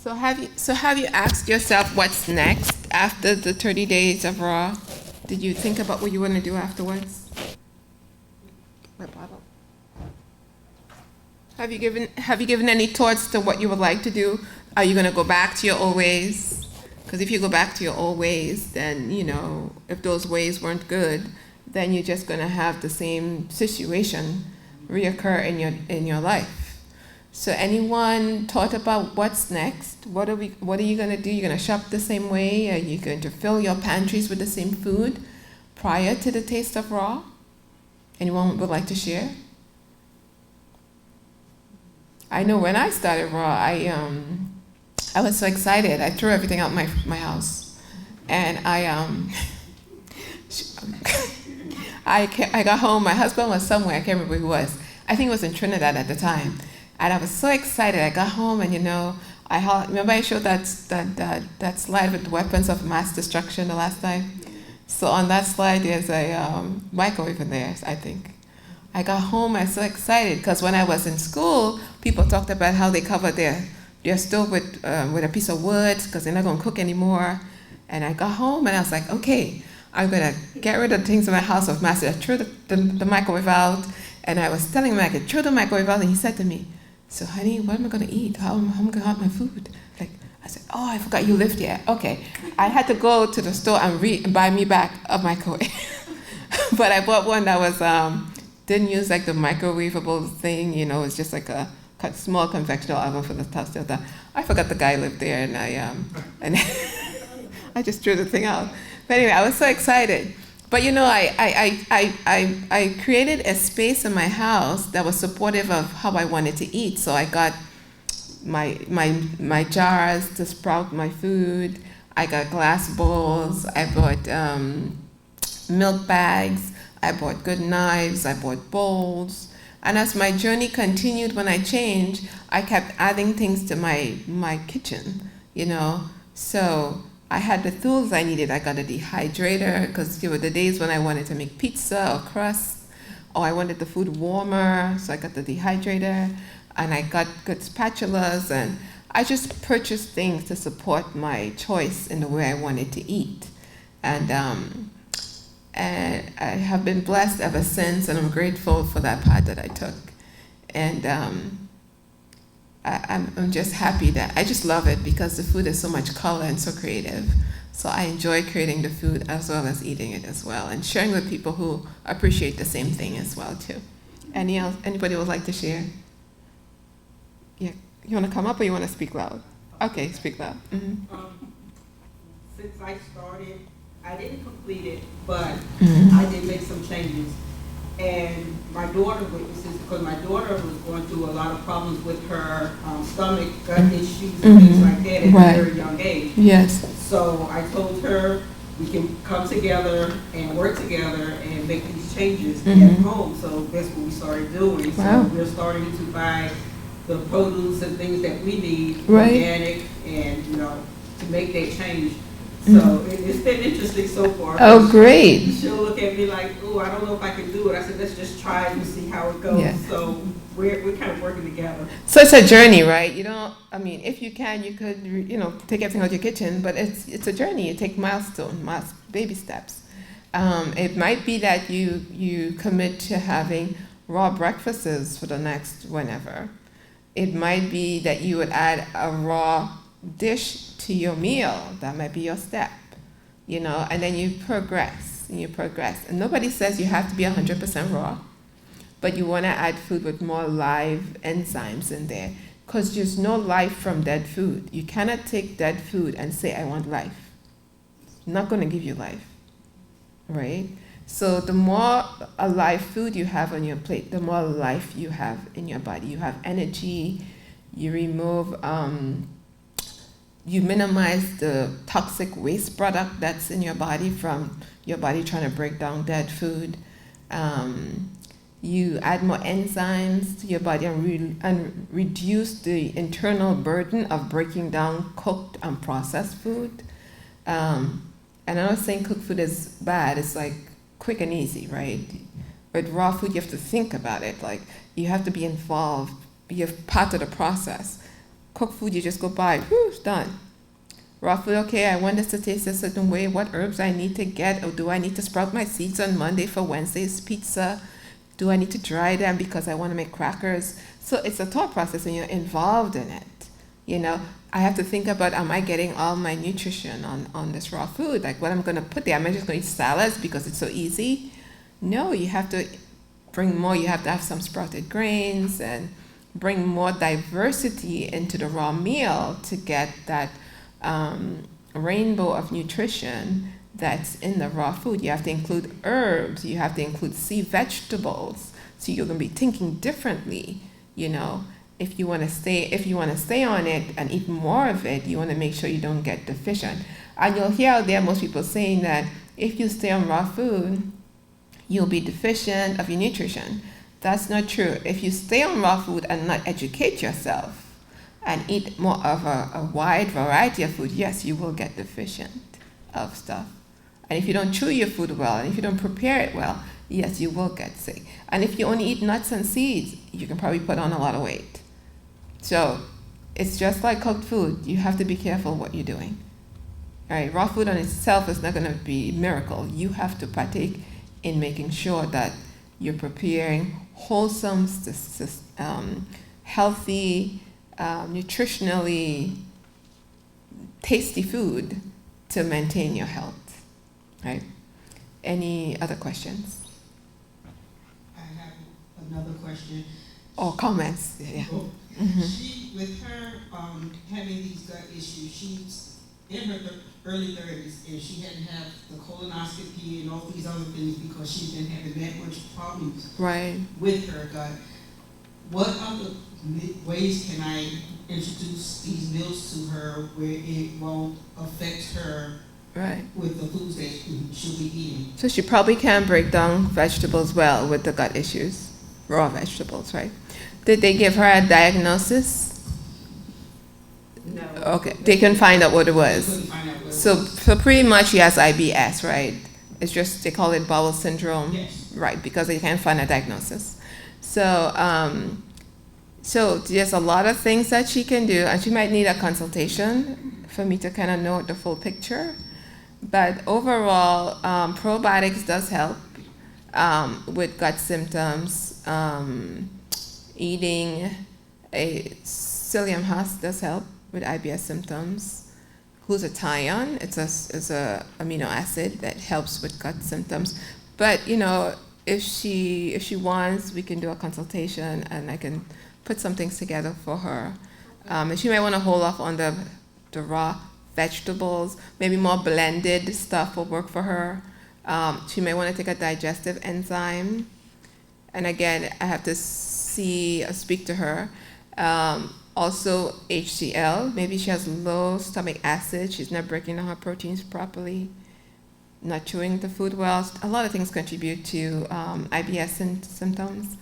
So have you asked yourself what's next after the 30 days of raw? Did you think about what you want to do afterwards? My bottle. Have you given any thoughts to what you would like to do? Are you going to go back to your old ways? Because if you go back to your old ways, then, if those ways weren't good, then you're just going to have the same situation reoccur in your life. So anyone thought about what's next? What are you going to do? You're going to shop the same way? Are you going to fill your pantries with the same food prior to the taste of raw? Anyone would like to share? I know when I started raw, I was so excited. I threw everything out my house, and I got home. My husband was somewhere. I can't remember who he was. I think it was in Trinidad at the time. And I was so excited. I got home, and remember I showed that slide with weapons of mass destruction the last time. So on that slide, there's a microwave in there, I think. I got home. I was so excited because when I was in school, people talked about how they covered their stove with a piece of wood because they're not going to cook anymore. And I got home, and I was like, okay, I'm going to get rid of the things in my house of mass. I threw the microwave out, and I was telling him I could throw the microwave out, and he said to me, so honey, what am I going to eat? How am I going to have my food? I said, oh, I forgot you lived here. Okay. I had to go to the store and buy me back a microwave. But I bought one that was, didn't use like the microwavable thing, it's just like a small conventional oven for the toaster. I forgot the guy lived there, and I just threw the thing out. But anyway, I was so excited. But I created a space in my house that was supportive of how I wanted to eat. So I got my jars to sprout my food. I got glass bowls. I bought milk bags. I bought good knives. I bought bowls. And as my journey continued, when I changed, I kept adding things to my kitchen, So I had the tools I needed. I got a dehydrator because there were the days when I wanted to make pizza or crust, or I wanted the food warmer, so I got the dehydrator, and I got good spatulas, and I just purchased things to support my choice in the way I wanted to eat. And I have been blessed ever since, and I'm grateful for that path that I took. And I'm just happy that I just love it because the food is so much color and so creative. So I enjoy creating the food as well as eating it as well, and sharing with people who appreciate the same thing as well too. Anybody would like to share? Yeah, you want to come up or you want to speak loud? Okay, speak loud. Mm-hmm. Since I started, I didn't complete it, but Mm-hmm. I did make some changes. And my daughter witnesses, because my daughter was going through a lot of problems with her stomach, gut issues, and things like that at Right. a very young age. Yes. So I told her we can come together and work together and make these changes at home. So that's what we started doing. Wow. So we're starting to buy the produce and things that we need, Right. organic, and to make that change. So it's been interesting so far. Oh, great. She'll look at me like, oh, I don't know if I can do it. I said, let's just try it and see how it goes. Yeah. So we're kind of working together. So it's a journey, right? If you can, you could, take everything out of your kitchen, but it's a journey. You take baby steps. It might be that you commit to having raw breakfasts for the next whenever. It might be that you would add a raw dish to your meal. That might be your step, and then you progress, and nobody says you have to be 100% raw, but you want to add food with more live enzymes in there, because there's no life from dead food. You cannot take dead food and say, I want life. It's not going to give you life, right? So the more alive food you have on your plate, the more life you have in your body. You have energy, you remove you minimize the toxic waste product that's in your body from your body trying to break down dead food. You add more enzymes to your body and reduce the internal burden of breaking down cooked and processed food. And I'm not saying cooked food is bad, it's like quick and easy, right? With raw food, you have to think about it. Like, you have to be involved, be a part of the process. Cooked food, you just go buy, done. Raw food, okay, I want this to taste a certain way. What herbs I need to get, or do I need to sprout my seeds on Monday for Wednesday's pizza? Do I need to dry them because I want to make crackers? So it's a thought process when you're involved in it. You know, I have to think about, am I getting all my nutrition on this raw food? Like what I'm going to put there. Am I just going to eat salads because it's so easy? No, you have to bring more. You have to have some sprouted grains and bring more diversity into the raw meal to get that rainbow of nutrition that's in the raw food. You have to include herbs. You have to include sea vegetables. So you're going to be thinking differently, you know. If you want to stay on it and eat more of it, you want to make sure you don't get deficient. And you'll hear out there most people saying that if you stay on raw food, you'll be deficient of your nutrition. That's not true. If you stay on raw food and not educate yourself and eat more of a wide variety of food, yes, you will get deficient of stuff. And if you don't chew your food well, and if you don't prepare it well, yes, you will get sick. And if you only eat nuts and seeds, you can probably put on a lot of weight. So it's just like cooked food. You have to be careful what you're doing. All right, raw food on itself is not going to be a miracle. You have to partake in making sure that you're preparing wholesome, healthy, nutritionally tasty food to maintain your health. Right? Any other questions? I have another question. Or comments? Yeah. She, with her having these gut issues, she's in her early 30s, and she hadn't had the colonoscopy and all these other things because she's been having that much problems with her gut. What other ways can I introduce these meals to her where it won't affect her with the foods that she'll be eating? So she probably can't break down vegetables well with the gut issues, raw vegetables, right? Did they give her a diagnosis? No. Okay, they couldn't find out what it was. So pretty much she has IBS, right? It's just, they call it bowel syndrome. Yes. Right, because they can't find a diagnosis. So, so there's a lot of things that she can do, and she might need a consultation for me to kind of know the full picture. But overall, probiotics does help with gut symptoms. Eating a psyllium husk does help with IBS symptoms. Glutathione, it's a amino acid that helps with gut symptoms. But you know, if she wants, we can do a consultation, and I can put some things together for her. And she might want to hold off on the raw vegetables. Maybe more blended stuff will work for her. She may want to take a digestive enzyme. And again, I have to speak to her. Also HCl, maybe she has low stomach acid, she's not breaking down her proteins properly, not chewing the food well. A lot of things contribute to IBS symptoms.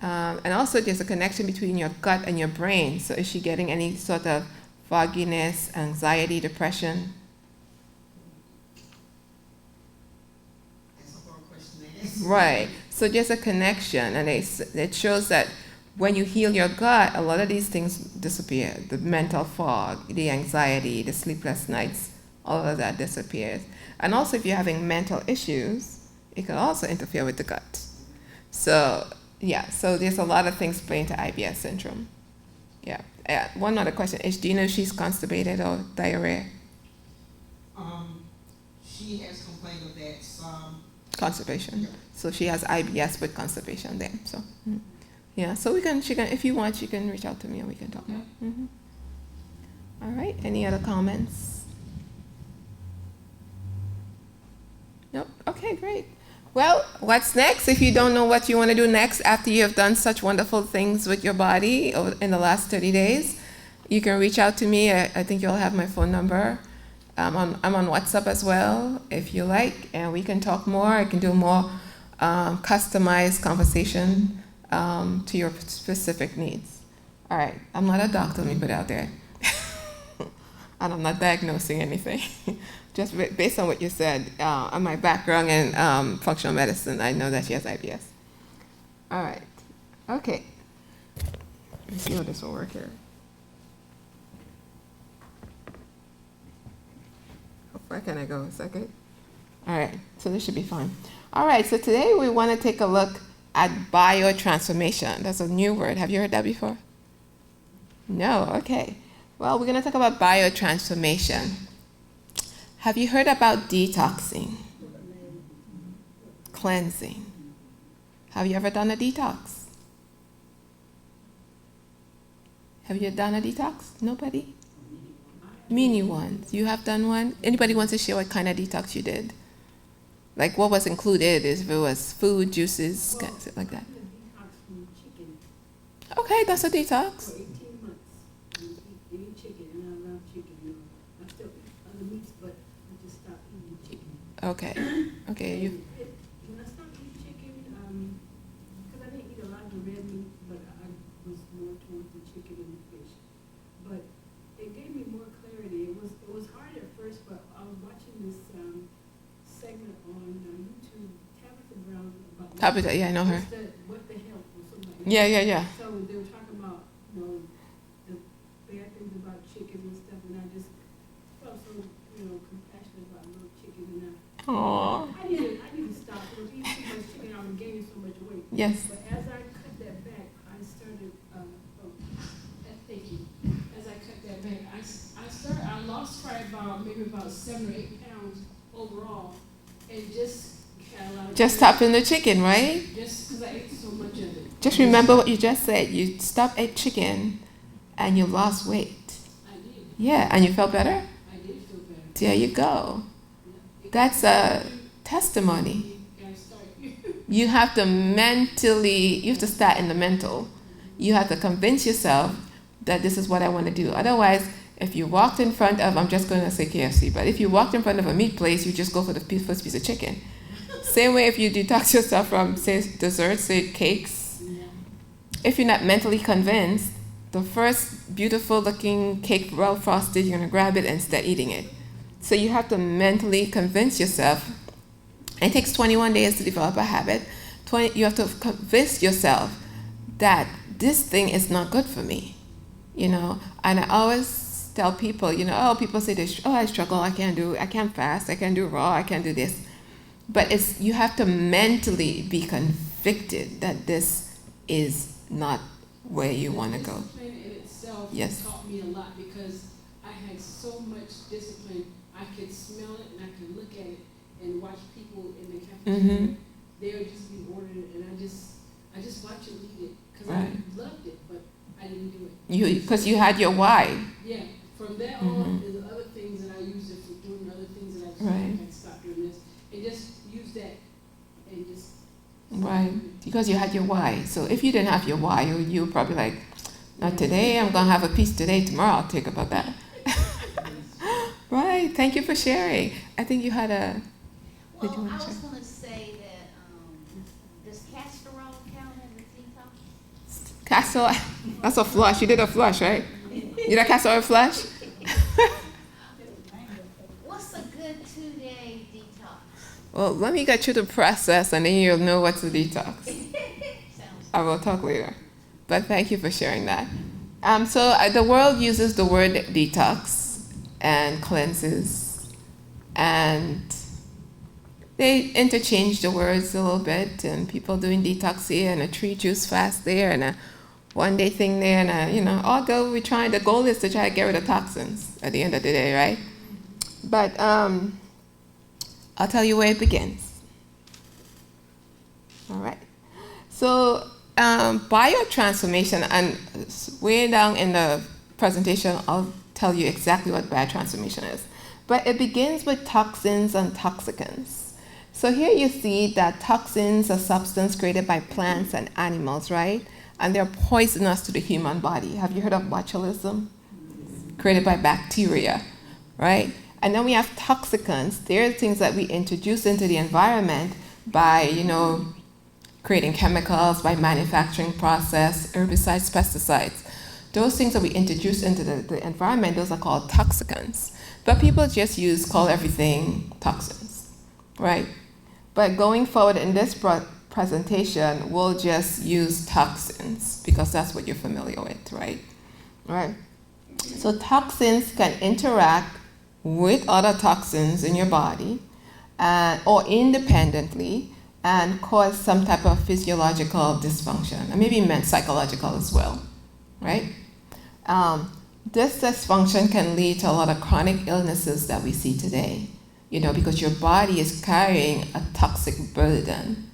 And also there's a connection between your gut and your brain. So is she getting any sort of fogginess, anxiety, depression? That's a hard question to ask. Right. So there's a connection, and it shows that when you heal your gut, a lot of these things disappear. The mental fog, the anxiety, the sleepless nights, all of that disappears. And also if you're having mental issues, it can also interfere with the gut. So yeah, so there's a lot of things playing to IBS syndrome. Yeah. One other question is, do you know if she's constipated or diarrhea? She has complained of that some. Constipation. Yeah. So she has IBS with constipation there. So yeah, so she can, if you want, she can reach out to me and we can talk more. All right. Any other comments? Nope. Okay, great. Well, what's next? If you don't know what you want to do next after you have done such wonderful things with your body in the last 30 days, you can reach out to me. I think you'll have my phone number. I'm on WhatsApp as well, if you like, and we can talk more. I can do more customized conversation to your specific needs. All right, I'm not a doctor, let me put it out there. And I'm not diagnosing anything. Just based on what you said, on my background in functional medicine, I know that she has IBS. All right, okay. Let me see how this will work here. Where can I go? Is that good? All right, so this should be fine. All right, so today we want to take a look at biotransformation. That's a new word. Have you heard that before? No, okay. Well, we're going to talk about biotransformation. Have you heard about detoxing? Cleansing. Have you ever done a detox? Have you done a detox? Nobody? Mini ones. You have done one? Anybody wants to share what kind of detox you did? Like what was included, if it was food, juices, something like that. Okay, that's a detox. For 18 months, eating chicken, and I love chicken. I still eat other meats, but I just stopped eating chicken. Okay. Okay. When I stopped eating chicken, because I didn't eat a lot of the red meat, but I was more towards the chicken and the fish. But it gave me more clarity. It was hard at first, but I was watching this segment on YouTube, Tabitha Brown about Tabitha, yeah, I know her. what the health or something like that. Yeah. So they were talking about, the bad things about chicken and stuff, and I just felt so, compassionate about little chicken, and Aww. I need to stop. I was eating too much chicken, I was gaining so much weight. Yes. But as I cut that back, I started, thank you. As I cut that back, I lost probably maybe about 7 or 8 pounds overall, and just had a lot of. Just stopping the chicken, right? Just because I ate so much of it. Just remember what you just said. You stopped at chicken and you lost weight. I did. Yeah, and you felt better? I did feel better. There you go. That's a testimony. You gotta start. You have to start in the mental. You have to convince yourself that this is what I want to do. Otherwise, if you walked in front of, I'm just going to say KFC, but if you walked in front of a meat place, you just go for the first piece of chicken. Same way if you detox yourself from, say, desserts, say, cakes. Yeah. If you're not mentally convinced, the first beautiful looking cake, well frosted, you're going to grab it and start eating it. So you have to mentally convince yourself. It takes 21 days to develop a habit. You have to convince yourself that this thing is not good for me. And I always tell people, people say this, I struggle, I can't fast, I can't do raw, I can't do this. But you have to mentally be convicted that this is not where you want to go. Discipline in itself Yes. taught me a lot because I had so much discipline. I could smell it and I could look at it and watch people in the cafeteria. Mm-hmm. They would just be ordering it, and I just watched them eat it because Right. I loved it, but I didn't do it. Because you had your why. Yeah. From that Mm-hmm. on, there's other things that I used it for doing other things that I just Right. had to stop doing this and just use that and just. Right, because you had your why. So if you didn't have your why, you were probably like, not today, I'm going to have a piece today, tomorrow I'll think about that. Right, thank you for sharing. I think you had a... Well, I was going to say that, does castor oil count as a detox? Castor, that's a flush. You did a flush, right? You did a castor oil flush? What's a good 2-day detox? Well, let me get you the process and then you'll know what's a detox. Sounds I will talk later. But thank you for sharing that. The world uses the word detox and cleanses, and they interchange the words a little bit, and people doing detox here and a tree juice fast there and a one-day thing there, and the goal is to try to get rid of toxins at the end of the day, right? But I'll tell you where it begins. All right. So biotransformation, and way down in the presentation, I'll tell you exactly what biotransformation is. But it begins with toxins and toxicants. So here you see that toxins are substances created by plants and animals, right? And they're poisonous to the human body. Have you heard of botulism? Created by bacteria, right? And then we have toxicants. They're things that we introduce into the environment by, creating chemicals, by manufacturing process, herbicides, pesticides. Those things that we introduce into the environment, those are called toxicants. But people just call everything toxins, right? But going forward in this presentation, we'll just use toxins because that's what you're familiar with, right? Right. So toxins can interact with other toxins in your body or independently and cause some type of physiological dysfunction, and maybe psychological as well, right? This dysfunction can lead to a lot of chronic illnesses that we see today, because your body is carrying a toxic burden.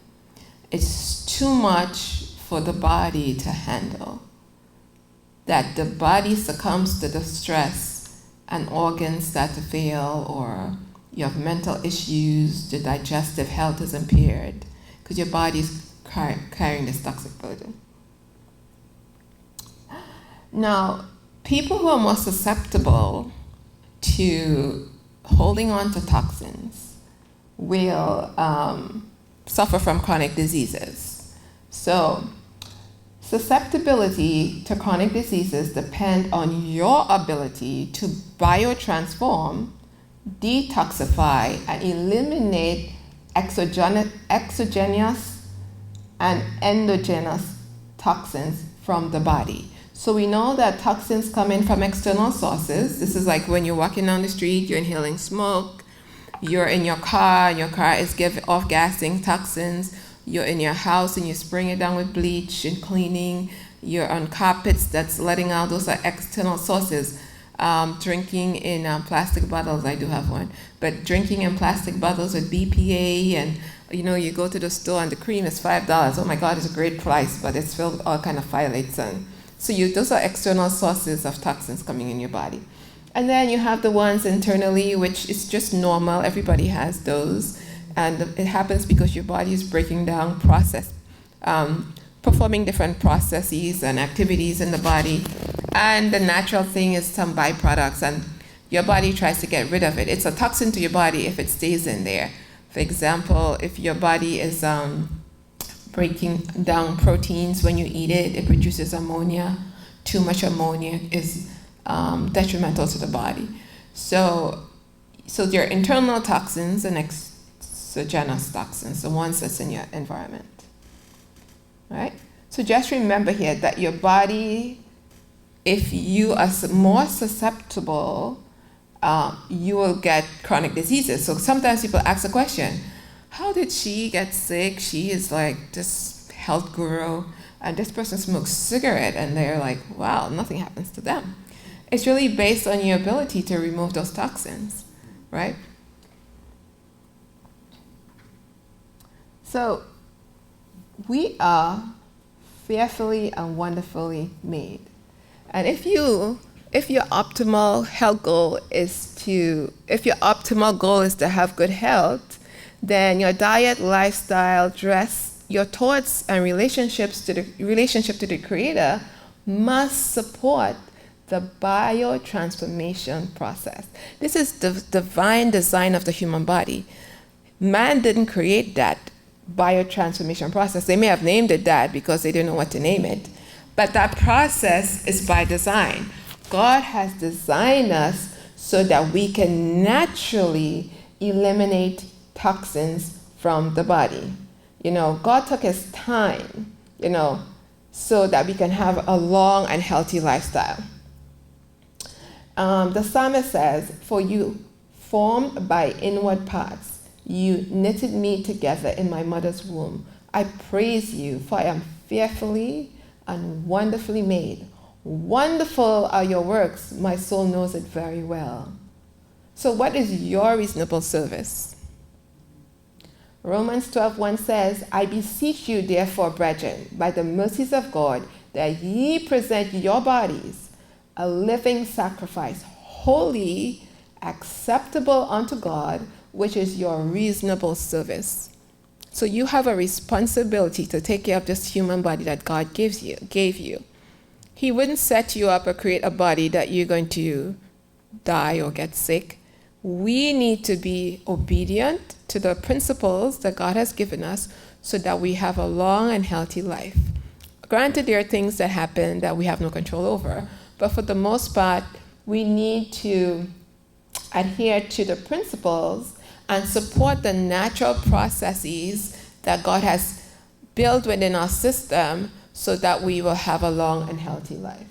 It's too much for the body to handle. That the body succumbs to the stress and organs start to fail, or you have mental issues, the digestive health is impaired because your body is carrying this toxic burden. Now, people who are more susceptible to holding on to toxins will suffer from chronic diseases. So, susceptibility to chronic diseases depend on your ability to biotransform, detoxify, and eliminate exogenous and endogenous toxins from the body. So we know that toxins come in from external sources. This is like when you're walking down the street, you're inhaling smoke, you're in your car is giving off gassing toxins, you're in your house and you're spraying it down with bleach and cleaning, you're on carpets that's letting out, those are external sources. Drinking in plastic bottles, I do have one, but drinking in plastic bottles with BPA, and you go to the store and the cream is $5. Oh my God, it's a great price, but it's filled with all kind of phthalates. And so those are external sources of toxins coming in your body. And then you have the ones internally, which is just normal. Everybody has those. And it happens because your body is breaking down performing different processes and activities in the body. And the natural thing is some byproducts, and your body tries to get rid of it. It's a toxin to your body if it stays in there. For example, if your body is breaking down proteins when you eat it, it produces ammonia. Too much ammonia is detrimental to the body. So there are internal toxins and exogenous toxins, the ones that's in your environment. Right? So just remember here that your body, if you are more susceptible, you will get chronic diseases. So sometimes people ask the question, how did she get sick? She is like this health guru, and this person smokes cigarette, and they're like, wow, nothing happens to them. It's really based on your ability to remove those toxins, right? So we are fearfully and wonderfully made. And if your optimal goal is to have good health, then your diet, lifestyle, dress, your thoughts and relationship to the Creator must support the biotransformation process. This is the divine design of the human body. Man didn't create that biotransformation process. They may have named it that because they didn't know what to name it, but that process is by design. God has designed us so that we can naturally eliminate toxins from the body. God took his time, so that we can have a long and healthy lifestyle. The psalmist says, "For you, formed by inward parts, you knitted me together in my mother's womb. I praise you, for I am fearfully and wonderfully made. Wonderful are your works. My soul knows it very well." So what is your reasonable service? Romans 12:1 says, "I beseech you, therefore, brethren, by the mercies of God, that ye present your bodies a living sacrifice, holy, acceptable unto God, which is your reasonable service." So you have a responsibility to take care of this human body that God gave you. He wouldn't set you up or create a body that you're going to die or get sick. We need to be obedient to the principles that God has given us so that we have a long and healthy life. Granted, there are things that happen that we have no control over, but for the most part, we need to adhere to the principles and support the natural processes that God has built within our system so that we will have a long and healthy life.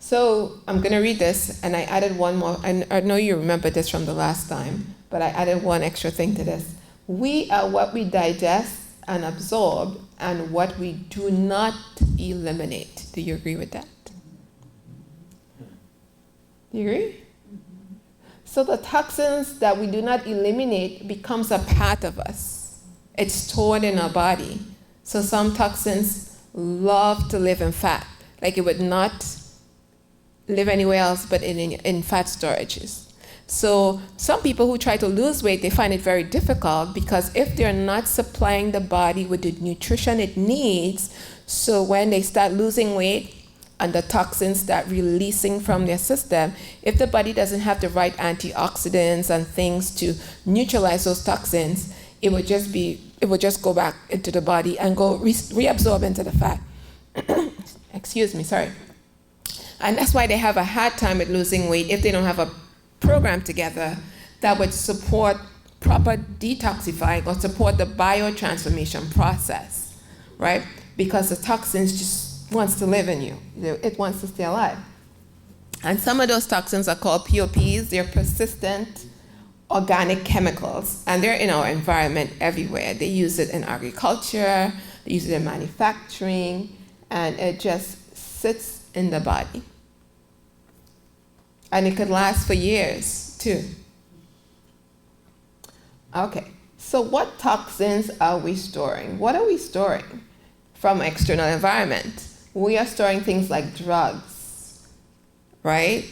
So I'm going to read this, and I added one more. I know you remember this from the last time, but I added one extra thing to this. We are what we digest and absorb and what we do not eliminate. Do you agree with that? Do you agree? So the toxins that we do not eliminate becomes a part of us. It's stored in our body. So some toxins love to live in fat. Like it would not live anywhere else but in fat storages. So some people who try to lose weight, they find it very difficult because if they're not supplying the body with the nutrition it needs, so when they start losing weight and the toxins start releasing from their system, if the body doesn't have the right antioxidants and things to neutralize those toxins, it would just go back into the body and go reabsorb into the fat. Excuse me, sorry. And that's why they have a hard time with losing weight if they don't have a program together that would support proper detoxifying or support the biotransformation process, right? Because the toxins just wants to live in you. It wants to stay alive. And some of those toxins are called POPs. They're persistent organic chemicals, and they're in our environment everywhere. They use it in agriculture, they use it in manufacturing, and it just sits in the body. And it could last for years, too. Okay, so what toxins are we storing? What are we storing from external environment? We are storing things like drugs, right?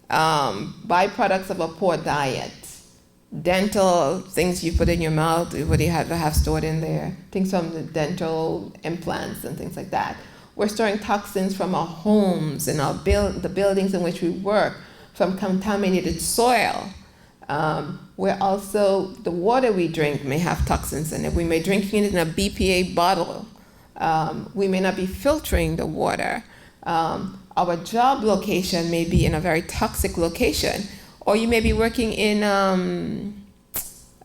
Byproducts of a poor diet, dental things you put in your mouth, what do you have to have stored in there? Things from the dental implants and things like that. We're storing toxins from our homes and the buildings in which we work, from contaminated soil. We're also, the water we drink may have toxins in it. We may drink it in a BPA bottle. We may not be filtering the water. Our job location may be in a very toxic location. Or you may be working in,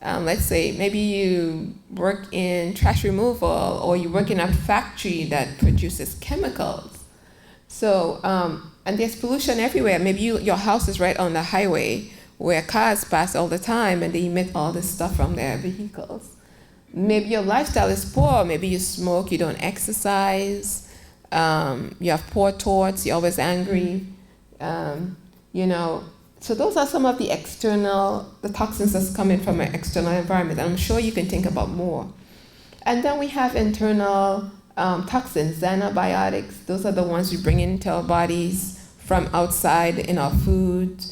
let's say, maybe you work in trash removal, or you work in a factory that produces chemicals. So, and there's pollution everywhere. Maybe your house is right on the highway where cars pass all the time and they emit all this stuff from their vehicles. Maybe your lifestyle is poor. Maybe you smoke, you don't exercise, you have poor thoughts, you're always angry, So those are some of the toxins that's coming from an external environment. I'm sure you can think about more. And then we have internal toxins, xenobiotics. Those are the ones we bring into our bodies from outside in our food,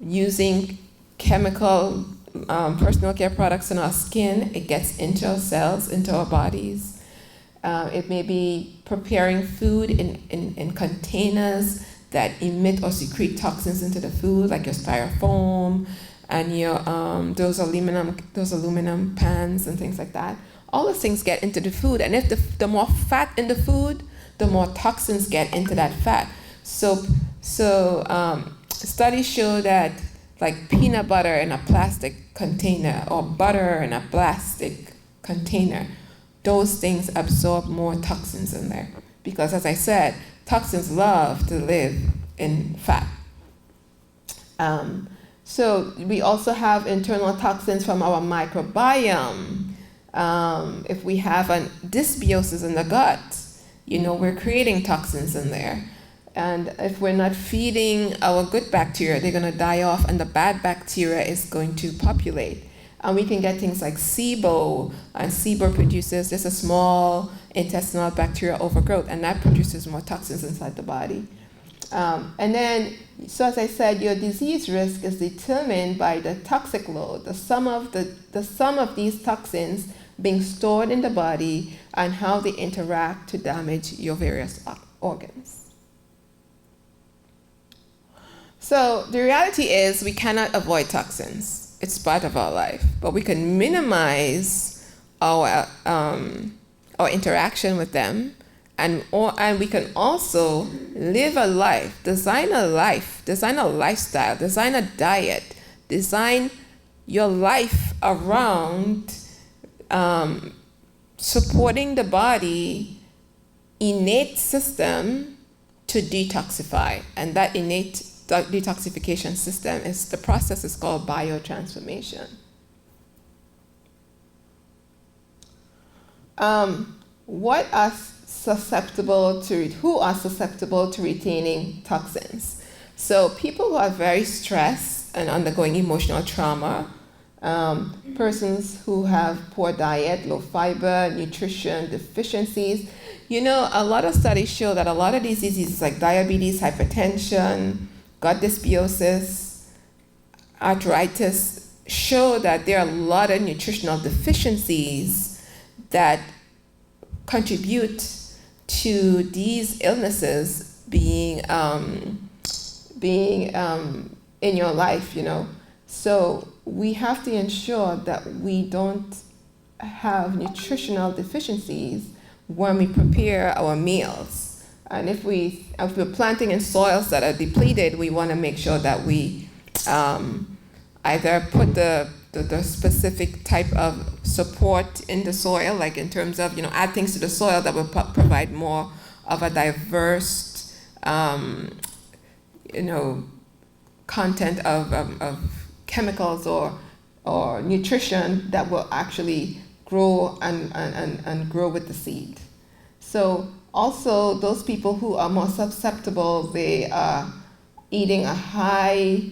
using chemical personal care products in our skin. It gets into our cells, into our bodies. It may be preparing food in containers that emit or secrete toxins into the food, like your styrofoam and your those aluminum pans and things like that. All those things get into the food, and if the more fat in the food, the more toxins get into that fat. So studies show that like peanut butter in a plastic container or butter in a plastic container, those things absorb more toxins in there. Because as I said, toxins love to live in fat. So we also have internal toxins from our microbiome. If we have a dysbiosis in the gut, we're creating toxins in there. And if we're not feeding our good bacteria, they're going to die off, and the bad bacteria is going to populate. And we can get things like SIBO, and SIBO produces just a small intestinal bacterial overgrowth, and that produces more toxins inside the body. And then, so as I said, your disease risk is determined by the toxic load, the sum of these toxins being stored in the body and how they interact to damage your various organs. So the reality is we cannot avoid toxins. It's part of our life, but we can minimize our interaction with them, and we can also live a life, design a lifestyle, design a diet, design your life around supporting the body innate system to detoxify. And that innate detoxification system the process is called biotransformation. Who are susceptible to retaining toxins? So people who are very stressed and undergoing emotional trauma, persons who have poor diet, low fiber, nutrition deficiencies. You know, a lot of studies show that a lot of these diseases like diabetes, hypertension, gut dysbiosis, arthritis, show that there are a lot of nutritional deficiencies that contribute to these illnesses being in your life, you know. So we have to ensure that we don't have nutritional deficiencies when we prepare our meals. And if we're planting in soils that are depleted, we want to make sure that we either put the specific type of support in the soil, like in terms of, you know, add things to the soil that will provide more of a diverse, you know, content of chemicals or nutrition that will actually grow and grow with the seed. So also those people who are more susceptible, they are eating a high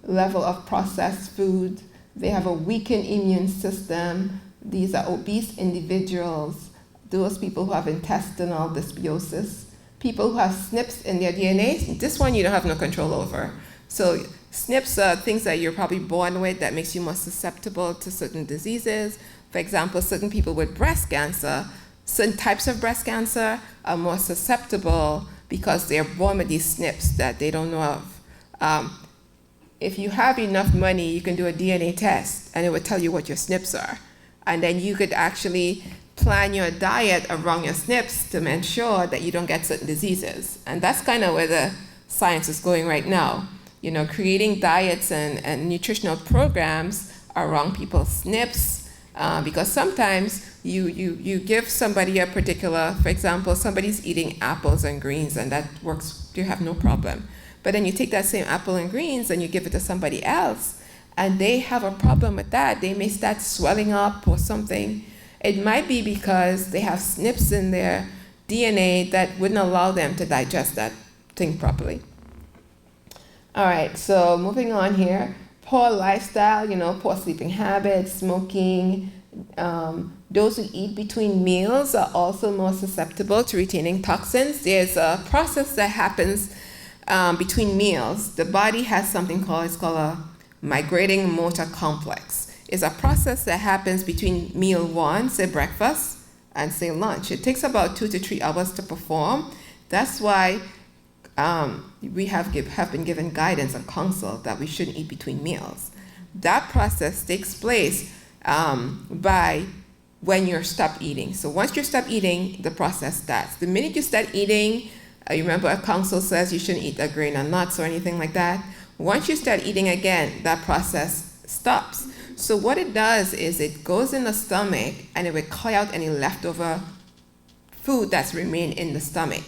level of processed food. They have a weakened immune system. These are obese individuals, those people who have intestinal dysbiosis, people who have SNPs in their DNA. This one you don't have no control over. So SNPs are things that you're probably born with that makes you more susceptible to certain diseases. For example, certain people with breast cancer, certain types of breast cancer are more susceptible because they're born with these SNPs that they don't know of. If you have enough money, you can do a DNA test and it will tell you what your SNPs are. And then you could actually plan your diet around your SNPs to ensure that you don't get certain diseases. And that's kind of where the science is going right now. You know, creating diets and nutritional programs around people's SNPs, because sometimes you give somebody a particular, for example, somebody's eating apples and greens and that works, you have no problem. But then you take that same apple and greens and you give it to somebody else and they have a problem with that. They may start swelling up or something. It might be because they have SNPs in their DNA that wouldn't allow them to digest that thing properly. All right, so moving on here. Poor lifestyle, you know, poor sleeping habits, smoking. Those who eat between meals are also more susceptible to retaining toxins. There's a process that happens between meals. The body has something called a migrating motor complex. It's a process that happens between meal one, say breakfast, and say lunch. It takes about 2 to 3 hours to perform. That's why we have been given guidance and counsel that we shouldn't eat between meals. That process takes place by when you stop eating. So once you stop eating, the process starts. The minute you start eating, you remember a counsel says you shouldn't eat a grain or nuts or anything like that. Once you start eating again, that process stops. So what it does is it goes in the stomach and it will clear out any leftover food that's remained in the stomach.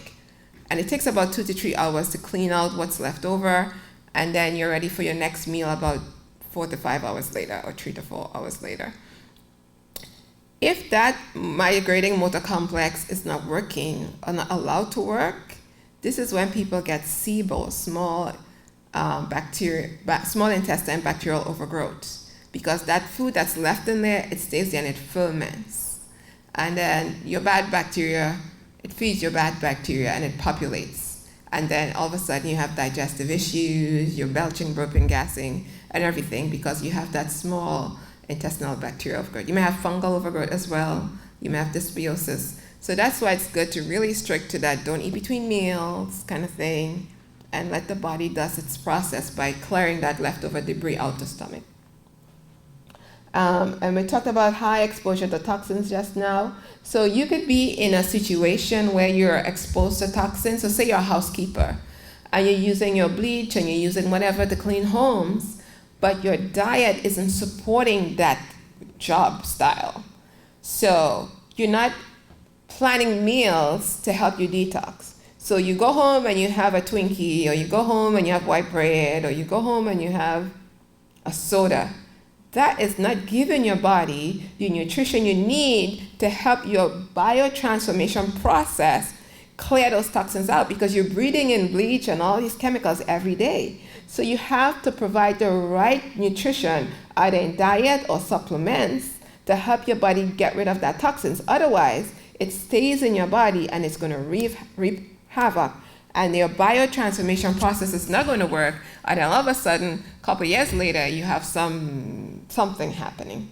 And it takes about 2 to 3 hours to clean out what's left over, and then you're ready for your next meal about 4 to 5 hours later or 3 to 4 hours later. If that migrating motor complex is not working or not allowed to work, this is when people get SIBO, small intestine bacterial overgrowth, because that food that's left in there, it stays there and it ferments. And then your bad bacteria, it feeds your bad bacteria and it populates. And then all of a sudden you have digestive issues, you're belching, burping, gassing, and everything because you have that small intestinal bacterial overgrowth. You may have fungal overgrowth as well. You may have dysbiosis. So that's why it's good to really stick to that don't eat between meals kind of thing and let the body does its process by clearing that leftover debris out the stomach. And we talked about high exposure to toxins just now. So you could be in a situation where you're exposed to toxins. So say you're a housekeeper and you're using your bleach and you're using whatever to clean homes, but your diet isn't supporting that job style. So you're not planning meals to help you detox. So you go home and you have a Twinkie, or you go home and you have white bread, or you go home and you have a soda. That is not giving your body the nutrition you need to help your biotransformation process clear those toxins out, because you're breathing in bleach and all these chemicals every day. So you have to provide the right nutrition, either in diet or supplements, to help your body get rid of that toxins. Otherwise, it stays in your body and it's going to reap havoc, and your biotransformation process is not going to work, and then all of a sudden, a couple years later, you have something happening,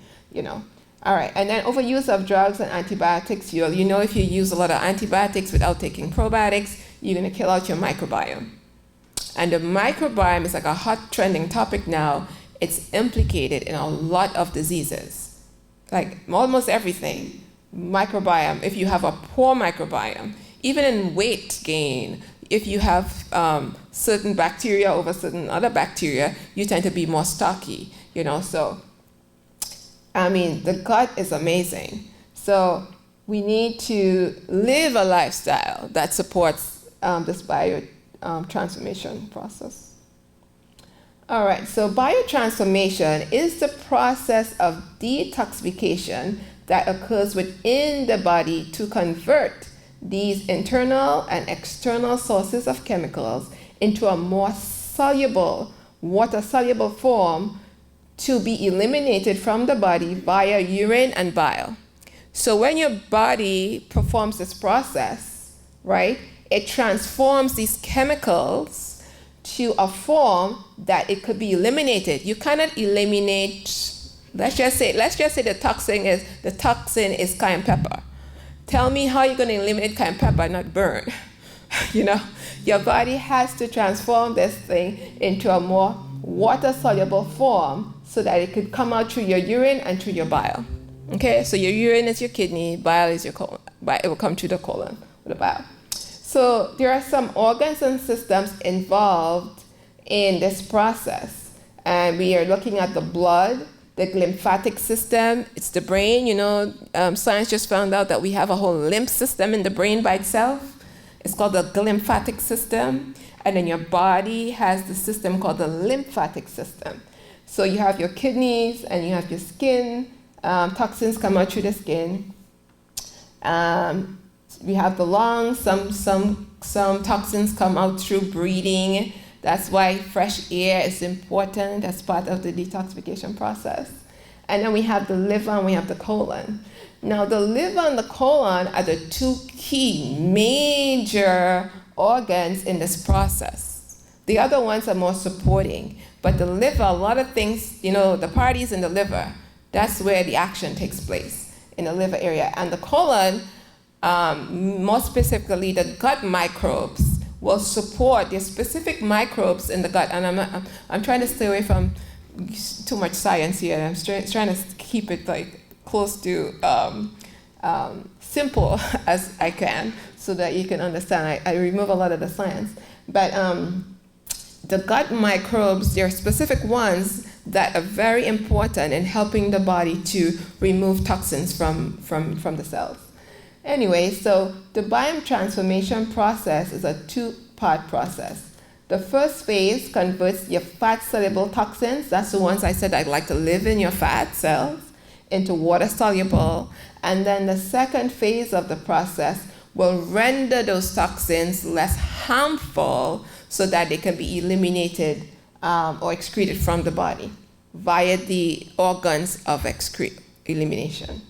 All right, and then overuse of drugs and antibiotics. If you use a lot of antibiotics without taking probiotics, you're going to kill out your microbiome. And the microbiome is like a hot trending topic now. It's implicated in a lot of diseases, like almost everything. Microbiome, if you have a poor microbiome, even in weight gain, if you have certain bacteria over certain other bacteria, you tend to be more stocky, So, the gut is amazing. So we need to live a lifestyle that supports this transformation process. All right, so biotransformation is the process of detoxification that occurs within the body to convert these internal and external sources of chemicals into a more soluble, water-soluble form to be eliminated from the body via urine and bile. So when your body performs this process, right, it transforms these chemicals to a form that it could be eliminated. You cannot eliminate, let's just say the toxin is cayenne pepper. Tell me how you're going to eliminate cayenne pepper, not burn. Your body has to transform this thing into a more water-soluble form so that it could come out through your urine and through your bile. Okay, so your urine is your kidney, bile is your colon. It will come through the colon with the bile. So there are some organs and systems involved in this process. And we are looking at the blood, the lymphatic system, it's the brain. Science just found out that we have a whole lymph system in the brain by itself. It's called the lymphatic system. And then your body has the system called the lymphatic system. So you have your kidneys and you have your skin. Toxins come out through the skin. We have the lungs. Some toxins come out through breathing. That's why fresh air is important as part of the detoxification process. And then we have the liver and we have the colon. Now, the liver and the colon are the two key major organs in this process. The other ones are more supporting. But the liver, a lot of things, the parties in the liver, that's where the action takes place, in the liver area. And the colon, more specifically, the gut microbes will support the specific microbes in the gut. And I'm trying to stay away from too much science here. I'm trying to keep it close to simple as I can so that you can understand. I remove a lot of the science. But the gut microbes, there are specific ones that are very important in helping the body to remove toxins from the cells. Anyway, so the biotransformation process is a two-part process. The first phase converts your fat-soluble toxins, that's the ones I said I'd like to live in your fat cells, into water-soluble. And then the second phase of the process will render those toxins less harmful so that they can be eliminated or excreted from the body via the organs of elimination.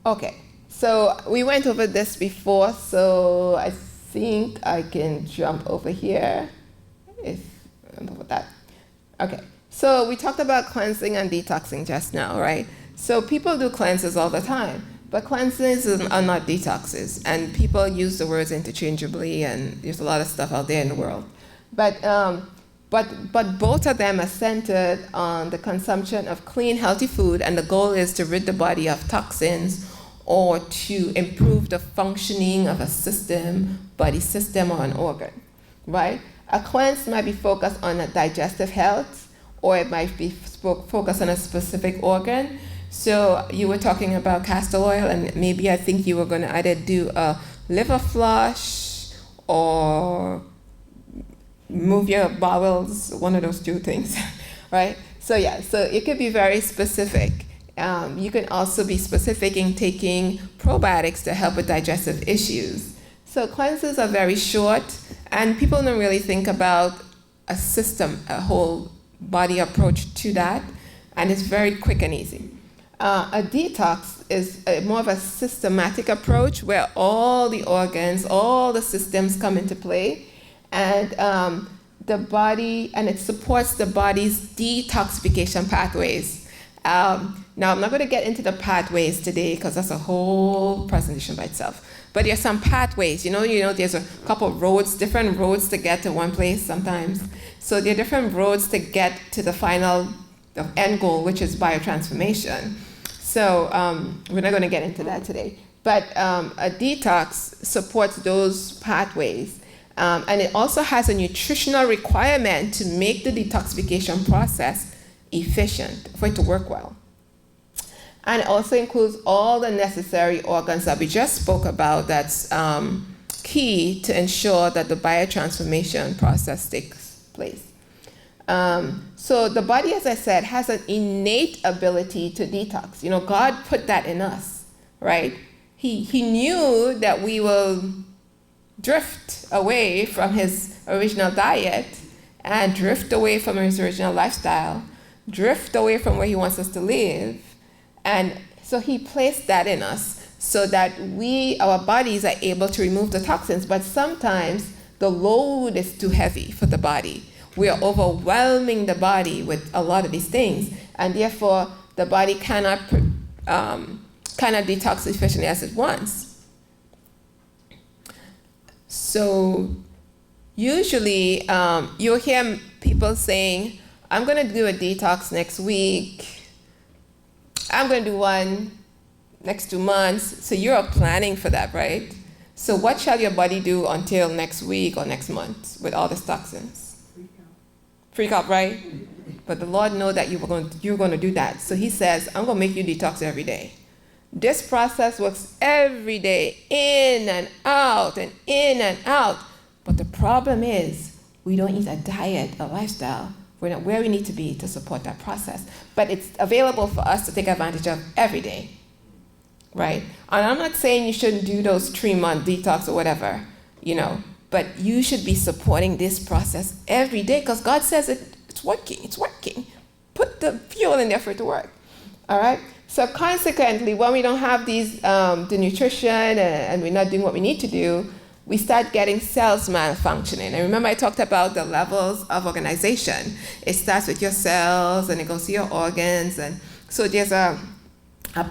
Okay, so we went over this before, so I think I can jump over here if I'm over that. Okay, so we talked about cleansing and detoxing just now, right? So people do cleanses all the time, but cleanses are not detoxes, and people use the words interchangeably, and there's a lot of stuff out there in the world. But both of them are centered on the consumption of clean, healthy food, and the goal is to rid the body of toxins or to improve the functioning of a system, body system, or an organ, right? A cleanse might be focused on a digestive health, or it might be focused on a specific organ. So you were talking about castor oil, and maybe I think you were going to either do a liver flush or move your bowels, one of those two things, right? So yeah, so it could be very specific. You can also be specific in taking probiotics to help with digestive issues. So cleanses are very short, and people don't really think about a system, a whole body approach to that, and it's very quick and easy. A detox is more of a systematic approach where all the organs, all the systems come into play, and the body, and it supports the body's detoxification pathways. Now, I'm not going to get into the pathways today because that's a whole presentation by itself. But there's some pathways. You know, there's a couple of roads, different roads to get to one place sometimes. So there are different roads to get to the final, the end goal, which is biotransformation. So we're not going to get into that today. But a detox supports those pathways. And it also has a nutritional requirement to make the detoxification process efficient, for it to work well. And it also includes all the necessary organs that we just spoke about that's key to ensure that the biotransformation process takes place. So the body, as I said, has an innate ability to detox. You know, God put that in us, right? He knew that we will drift away from his original diet and drift away from his original lifestyle, drift away from where he wants us to live. And so he placed that in us so that our bodies are able to remove the toxins. But sometimes the load is too heavy for the body. We are overwhelming the body with a lot of these things, and therefore the body cannot detox efficiently as it wants. So usually you'll hear people saying, I'm going to do a detox next week. I'm going to do one next 2 months. So you're planning for that, right? So what shall your body do until next week or next month with all the toxins? Freak out, right? But the Lord knows that you're going to do that. So he says, I'm going to make you detox every day. This process works every day, in and out and in and out. But the problem is we don't eat a diet, a lifestyle. We're not where we need to be to support that process. But it's available for us to take advantage of every day, right? And I'm not saying you shouldn't do those 3-month detox or whatever, but you should be supporting this process every day because God says it's working. Put the fuel in there for it to work, all right? So consequently, when we don't have the nutrition and we're not doing what we need to do, we start getting cells malfunctioning. And remember I talked about the levels of organization. It starts with your cells and it goes to your organs. And so there's a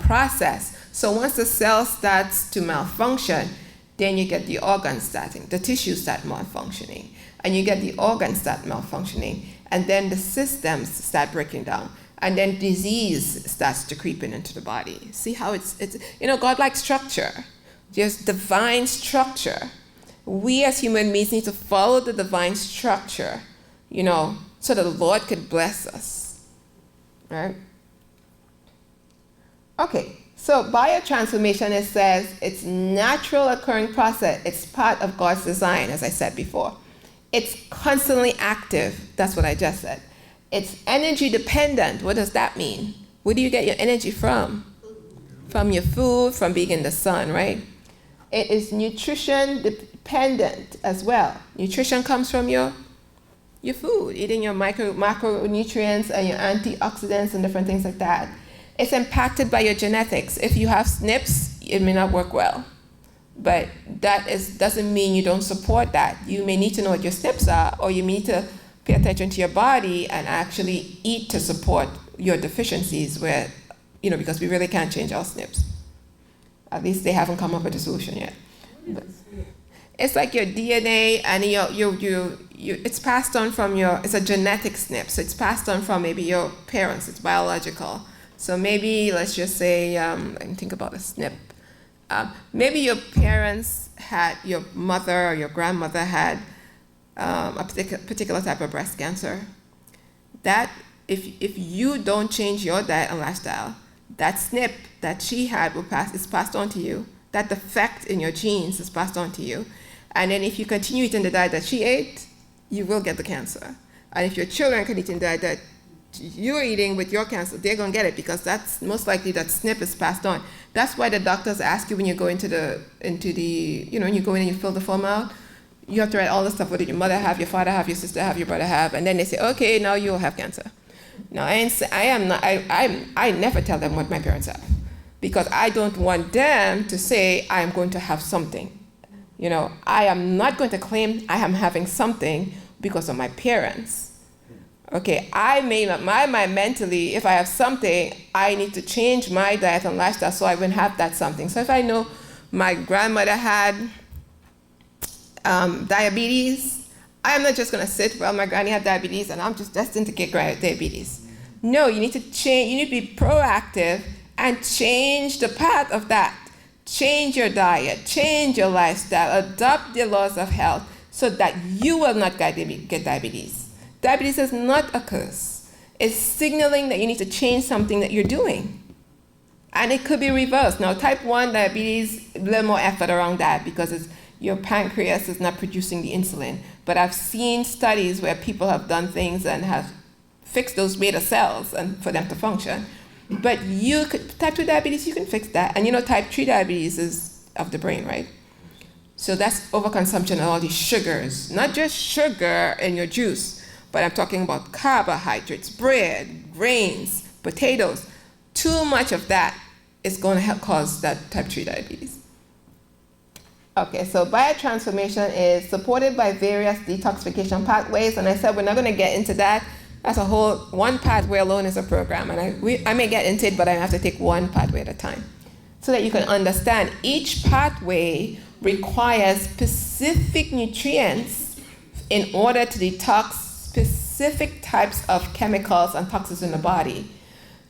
process. So once the cell starts to malfunction, then you get the organs starting, the tissues start malfunctioning. And you get the organs start malfunctioning. And then the systems start breaking down. And then disease starts to creep into the body. See how it's God likes structure. There's divine structure. We as human beings need to follow the divine structure, so that the Lord could bless us, right? Okay, so biotransformation, it says, it's natural occurring process. It's part of God's design, as I said before. It's constantly active. That's what I just said. It's energy dependent. What does that mean? Where do you get your energy from? From your food, from being in the sun, right? It is nutrition dependent as well. Nutrition comes from your food, eating your macronutrients and your antioxidants and different things like that. It's impacted by your genetics. If you have SNPs, it may not work well. But that doesn't mean you don't support that. You may need to know what your SNPs are, or you need to pay attention to your body and actually eat to support your deficiencies where, because we really can't change our SNPs. At least they haven't come up with a solution yet. But it's like your DNA and it's passed on from it's a genetic SNP. So it's passed on from maybe your parents. It's biological. So maybe let's just say, I can think about a SNP. Maybe your parents had, your mother or your grandmother had a particular type of breast cancer. That if you don't change your diet and lifestyle, that SNP that she had is passed on to you. That defect in your genes is passed on to you. And then if you continue eating the diet that she ate, you will get the cancer. And if your children can eat in the diet that you're eating with your cancer, they're going to get it, because that's most likely that SNP is passed on. That's why the doctors ask you when you go when you go in and you fill the form out, you have to write all the stuff. What did your mother have, your father have, your sister have, your brother have, and then they say, okay, now you'll have cancer. Now, I never tell them what my parents have, because I don't want them to say I'm going to have something. I am not going to claim I am having something because of my parents. Okay, I may mentally, if I have something, I need to change my diet and lifestyle so I wouldn't have that something. So if I know my grandmother had diabetes, I am not just going to sit, well, my granny had diabetes and I'm just destined to get diabetes. No, you need to change, you need to be proactive and change the path of that. Change your diet, change your lifestyle, adopt the laws of health so that you will not get diabetes. Diabetes is not a curse. It's signaling that you need to change something that you're doing. And it could be reversed. Now, type 1 diabetes, a little more effort around that because your pancreas is not producing the insulin. But I've seen studies where people have done things and have fixed those beta cells and for them to function. But type 2 diabetes, you can fix that. And type 3 diabetes is of the brain, right? So that's overconsumption of all these sugars. Not just sugar in your juice, but I'm talking about carbohydrates, bread, grains, potatoes. Too much of that is going to cause that type 3 diabetes. Okay, so biotransformation is supported by various detoxification pathways, and I said we're not going to get into that. That's a whole, one pathway alone is a program, and I may get into it, but I have to take one pathway at a time so that you can understand each pathway requires specific nutrients in order to detox specific types of chemicals and toxins in the body.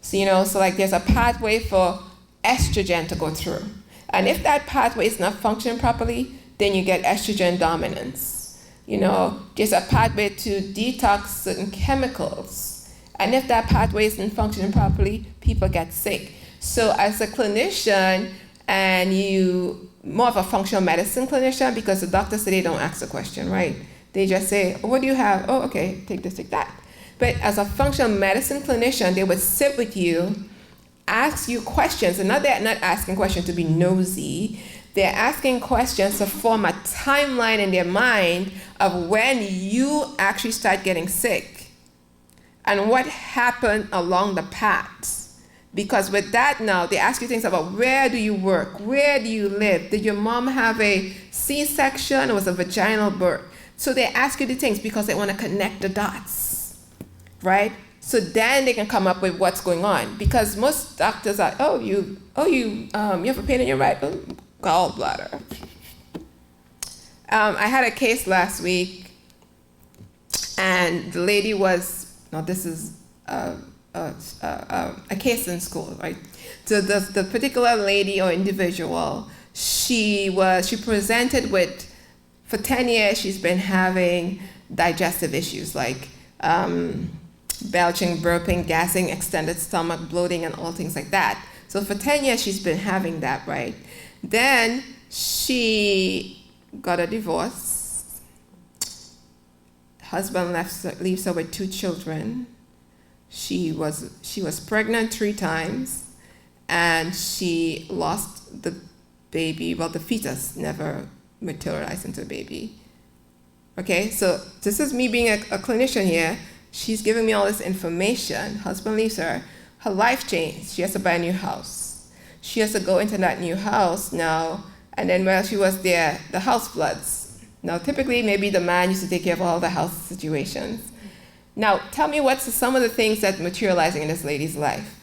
So, so like there's a pathway for estrogen to go through. And if that pathway is not functioning properly, then you get estrogen dominance. There's a pathway to detox certain chemicals. And if that pathway isn't functioning properly, people get sick. So as a clinician, and you more of a functional medicine clinician, because the doctors say they don't ask the question, right? They just say, what do you have? Oh, okay, take this, take that. But as a functional medicine clinician, they would sit with you, ask you questions, and they're not asking questions to be nosy. They're asking questions to form a timeline in their mind of when you actually start getting sick and what happened along the path. Because with that now, they ask you things about where do you work? Where do you live? Did your mom have a C-section or was it a vaginal birth? So they ask you the things because they want to connect the dots, right? So then they can come up with what's going on. Because most doctors are, you have a pain in your right gallbladder. I had a case last week, and the lady this is a case in school, right? So the particular lady or individual, she presented with, for 10 years, she's been having digestive issues like belching, burping, gassing, extended stomach, bloating, and all things like that. So for 10 years, she's been having that, right? Then she got a divorce. Husband leaves her with 2 children. She was pregnant 3 times, and she lost the baby. Well, the fetus never materialized into a baby. Okay, so this is me being a clinician here. She's giving me all this information. Husband leaves her. Her life changed. She has to buy a new house. She has to go into that new house now, and then while she was there, the house floods. Now, typically, maybe the man used to take care of all the house situations. Now, tell me what's some of the things that materializing in this lady's life.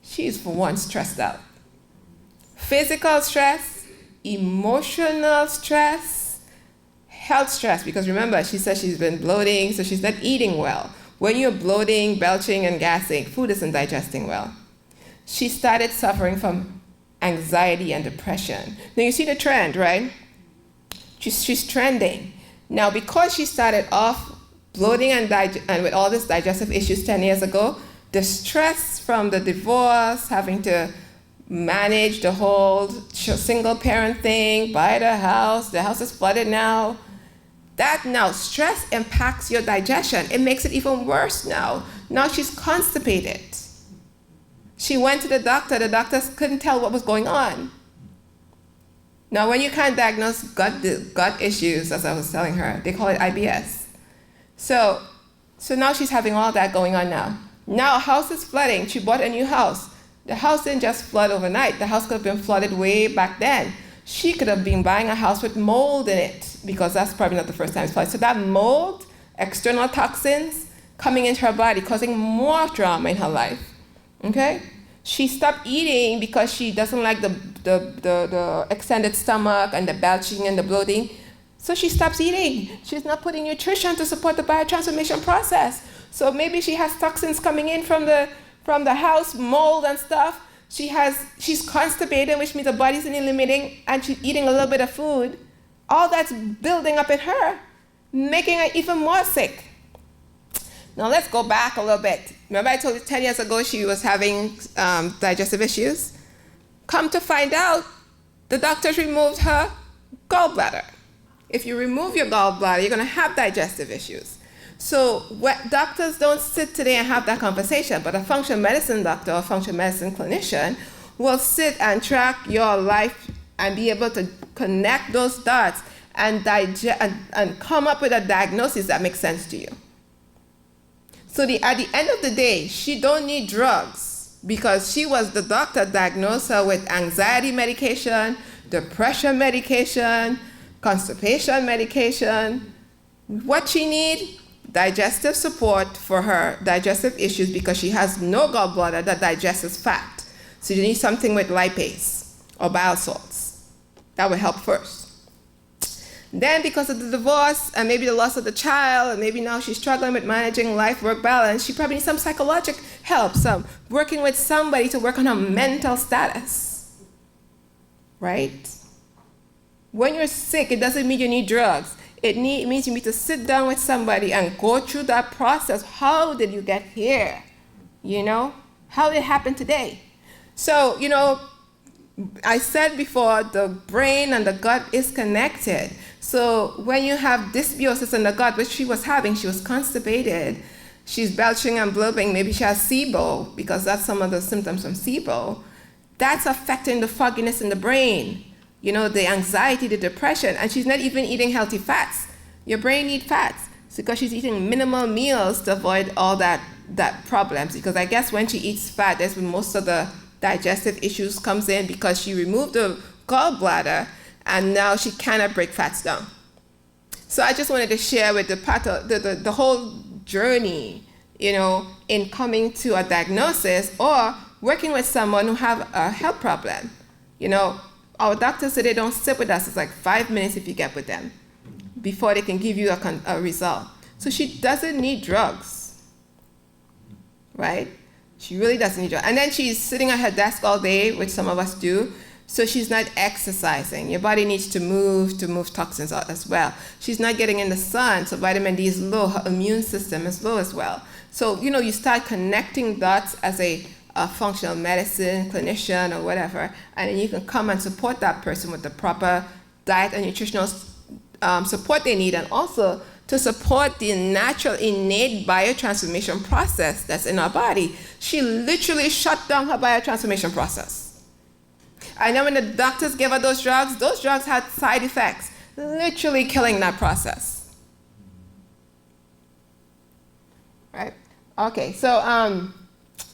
She's, for one, stressed out. Physical stress, emotional stress, health stress, because remember, she said she's been bloating, so she's not eating well. When you're bloating, belching, and gassing, food isn't digesting well. She started suffering from anxiety and depression. Now, you see the trend, right? She's trending. Now, because she started off bloating and with all these digestive issues 10 years ago, the stress from the divorce, having to manage the whole single parent thing, buy the house is flooded now. That now, stress impacts your digestion. It makes it even worse now. Now she's constipated. She went to the doctors couldn't tell what was going on. Now, when you can't diagnose gut issues, as I was telling her, they call it IBS. So now she's having all that going on now. Now, house is flooding. She bought a new house. The house didn't just flood overnight. The house could have been flooded way back then. She could have been buying a house with mold in it, because that's probably not the first time it's flooded. So that mold, external toxins, coming into her body, causing more drama in her life. Okay? She stopped eating because she doesn't like the extended stomach and the belching and the bloating. So she stops eating. She's not putting nutrition to support the biotransformation process. So maybe she has toxins coming in from the house, mold and stuff. She's constipated, which means the body's eliminating, and she's eating a little bit of food. All that's building up in her, making her even more sick. Now let's go back a little bit. Remember I told you 10 years ago she was having digestive issues? Come to find out, the doctors removed her gallbladder. If you remove your gallbladder, you're going to have digestive issues. So doctors don't sit today and have that conversation, but a functional medicine doctor or functional medicine clinician will sit and track your life and be able to connect those dots and and come up with a diagnosis that makes sense to you. So at the end of the day, she don't need drugs, because the doctor diagnosed her with anxiety medication, depression medication, constipation medication. What she needs? Digestive support for her digestive issues, because she has no gallbladder that digests fat. So you need something with lipase or bile salts. That will help first. Then because of the divorce and maybe the loss of the child, and maybe now she's struggling with managing life-work balance, she probably needs some psychological help, some working with somebody to work on her mental status. Right? When you're sick, it doesn't mean you need drugs. It means you need to sit down with somebody and go through that process. How did you get here? How did it happen today? So, I said before, the brain and the gut is connected. So when you have dysbiosis in the gut, which she was having, she was constipated, she's belching and bloating, maybe she has SIBO, because that's some of the symptoms from SIBO, that's affecting the fogginess in the brain. The anxiety, the depression, and she's not even eating healthy fats. Your brain needs fats. It's because she's eating minimal meals to avoid all that problems. Because I guess when she eats fat, that's when most of the digestive issues comes in, because she removed the gallbladder and now she cannot break fats down. So I just wanted to share with the whole journey, in coming to a diagnosis or working with someone who have a health problem. Our doctors say they don't sit with us. It's like 5 minutes if you get with them before they can give you a result. So she doesn't need drugs, right? She really doesn't need drugs. And then she's sitting at her desk all day, which some of us do, so she's not exercising. Your body needs to move toxins out as well. She's not getting in the sun, so vitamin D is low. Her immune system is low as well. So, you start connecting dots as a functional medicine clinician or whatever, and then you can come and support that person with the proper diet and nutritional support they need, and also to support the natural innate biotransformation process that's in our body. She literally shut down her biotransformation process. I know when the doctors gave her those drugs had side effects, literally killing that process. Right? Okay, so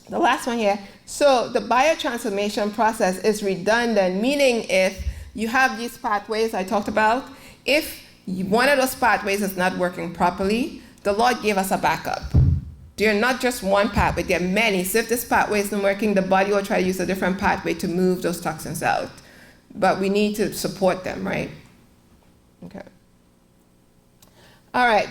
the last one here. So the biotransformation process is redundant, meaning if you have these pathways I talked about, if one of those pathways is not working properly, the Lord gave us a backup. They're not just one pathway, there are many. So if this pathway isn't working, the body will try to use a different pathway to move those toxins out. But we need to support them, right? Okay. All right,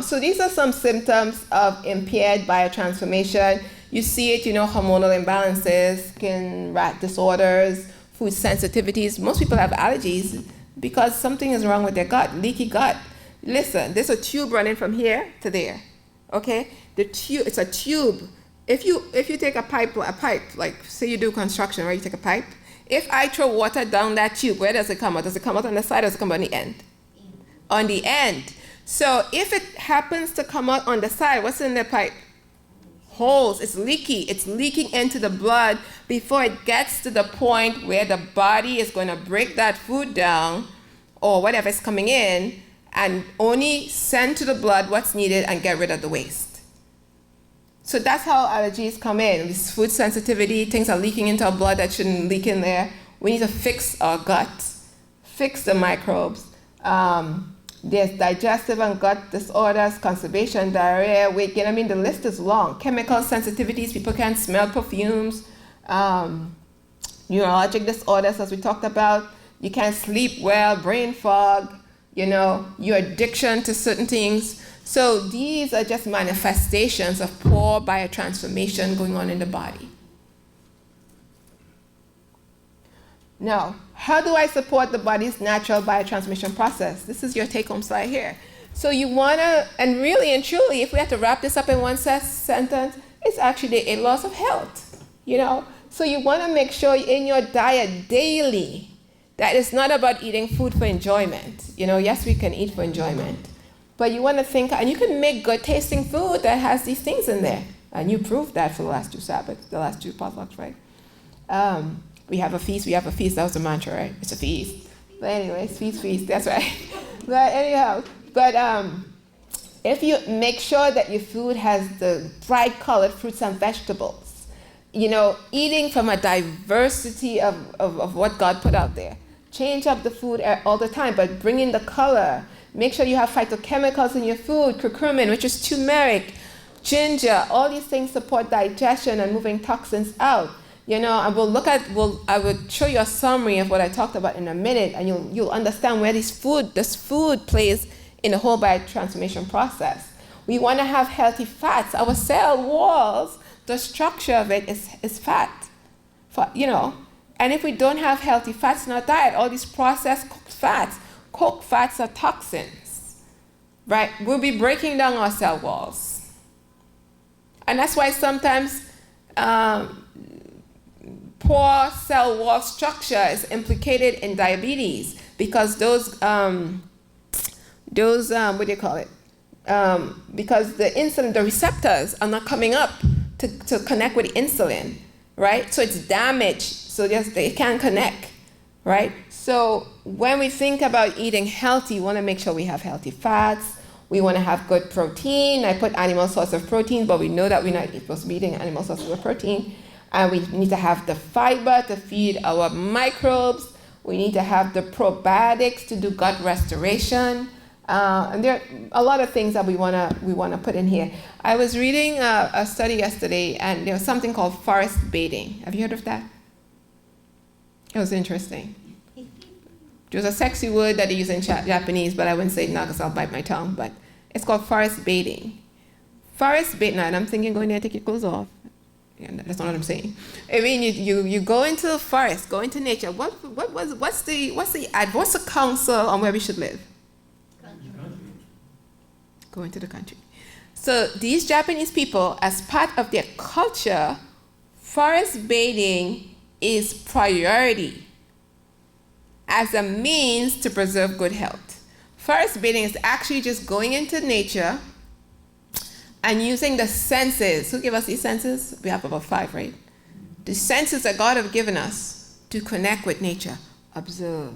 so these are some symptoms of impaired biotransformation. You see it, hormonal imbalances, skin disorders, food sensitivities. Most people have allergies because something is wrong with their gut, leaky gut. Listen, there's a tube running from here to there, okay? It's a tube If you take a pipe, like say you do construction, right? You take a pipe. If I throw water down that tube, where does it come out? Does it come out on the side or does it come out on the end? On the end. So if it happens to come out on the side, what's in the pipe? Holes. It's leaky. It's leaking into the blood before it gets to the point where the body is going to break that food down or whatever is coming in and only send to the blood what's needed and get rid of the waste. So that's how allergies come in. This food sensitivity, things are leaking into our blood that shouldn't leak in there. We need to fix our gut, fix the microbes. There's digestive and gut disorders, constipation, diarrhea, weight gain. I mean, the list is long. Chemical sensitivities, people can't smell perfumes. Neurologic disorders, as we talked about. You can't sleep well, brain fog, your addiction to certain things. So these are just manifestations of poor biotransformation going on in the body. Now, how do I support the body's natural biotransformation process? This is your take-home slide here. So you want to, and really and truly, if we have to wrap this up in one sentence, it's actually the 8 laws of health, So you want to make sure in your diet daily that it's not about eating food for enjoyment. Yes, we can eat for enjoyment. But you want to think, and you can make good tasting food that has these things in there. And you proved that for the last 2 Sabbaths, the last 2 potlucks, right? We have a feast, that was the mantra, right? It's a feast. But anyways, feast, that's right. But anyhow, if you make sure that your food has the bright colored fruits and vegetables, eating from a diversity of what God put out there. Change up the food all the time, but bring in the color. Make sure you have phytochemicals in your food, curcumin, which is turmeric, ginger, all these things support digestion and moving toxins out. And I will show you a summary of what I talked about in a minute, and you'll understand where this food plays in the whole biotransformation process. We want to have healthy fats. Our cell walls, the structure of it is fat, And if we don't have healthy fats in our diet, all these processed cooked fats are toxins, right? We'll be breaking down our cell walls. And that's why sometimes poor cell wall structure is implicated in diabetes, because those because the insulin, the receptors are not coming up to connect with the insulin, right? So it's damaged, so they can't connect, right? So when we think about eating healthy, we want to make sure we have healthy fats. We want to have good protein. I put animal source of protein, but we know that we're not supposed to be eating animal sources of protein. And we need to have the fiber to feed our microbes. We need to have the probiotics to do gut restoration. And there are a lot of things that we wanna put in here. I was reading a study yesterday, and there was something called forest bathing. Have you heard of that? It was interesting. It was a sexy word that they use in Japanese, but I wouldn't say it now because I'll bite my tongue. But it's called forest bathing. Forest bathing, and I'm thinking going there, take your clothes off. Yeah, that's not what I'm saying. I mean, you go into the forest, go into nature. What's the counsel on where we should live? Go into the country. So these Japanese people, as part of their culture, forest bathing is priority as a means to preserve good health. Forest bathing is actually just going into nature and using the senses. Who gave us these senses? We have about 5, right? The senses that God has given us to connect with nature. Observe,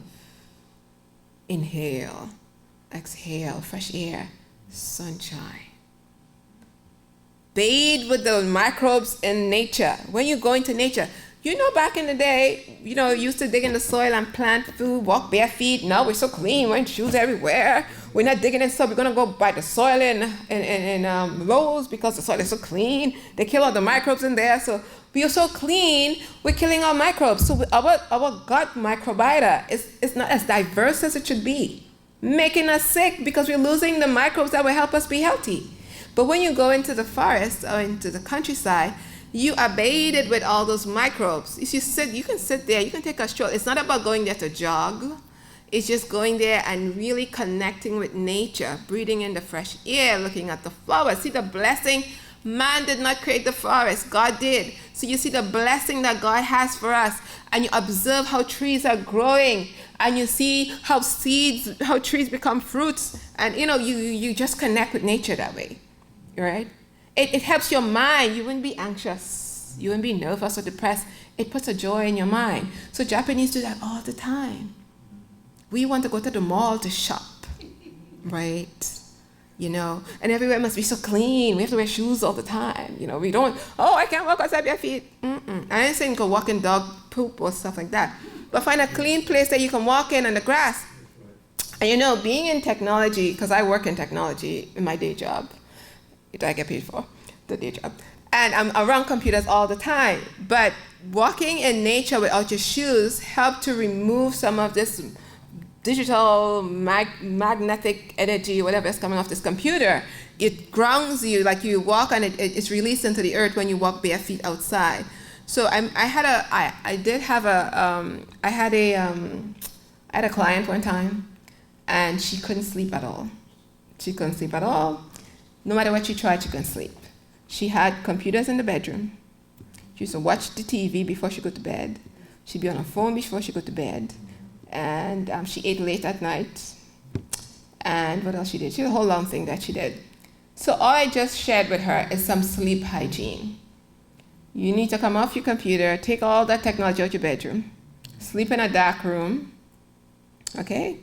inhale, exhale, fresh air, sunshine. Bathe with the microbes in nature. When you go into nature, back in the day, used to dig in the soil and plant food, walk bare feet. Now we're so clean, wearing shoes everywhere. We're not digging in stuff. We're going to go buy the soil in Lowe's because the soil is so clean. They kill all the microbes in there. So we are so clean, we're killing our microbes. So our gut microbiota is not as diverse as it should be, making us sick because we're losing the microbes that will help us be healthy. But when you go into the forest or into the countryside, you are bathed with all those microbes. If you can sit there, you can take a stroll. It's not about going there to jog. It's just going there and really connecting with nature, breathing in the fresh air, looking at the flowers. See the blessing Man did not create the forest. God did. So you see the blessing that God has for us. And you observe how trees are growing. And you see how trees become fruits. And you just connect with nature that way. Right? It helps your mind. You wouldn't be anxious. You wouldn't be nervous or depressed. It puts a joy in your mind. So Japanese do that all the time. We want to go to the mall to shop. Right? And everywhere must be so clean. We have to wear shoes all the time. We don't, I can't walk outside bare feet. I ain't saying go walk in dog poop or stuff like that. But find a clean place that you can walk in on the grass. And being in technology, because I work in technology in my day job, that I get paid for, the day job. And I'm around computers all the time. But walking in nature without your shoes help to remove some of this digital magnetic energy, whatever is coming off this computer. It grounds you, like you walk and it's released into the earth when you walk bare feet outside. So I had a client one time, and she couldn't sleep at all. No matter what she tried, she couldn't sleep. She had computers in the bedroom. She used to watch the TV before she go to bed. She'd be on her phone before she go to bed. And she ate late at night. And what else she did? She had a whole long thing that she did. So all I just shared with her is some sleep hygiene. You need to come off your computer, take all that technology out your bedroom, sleep in a dark room, okay?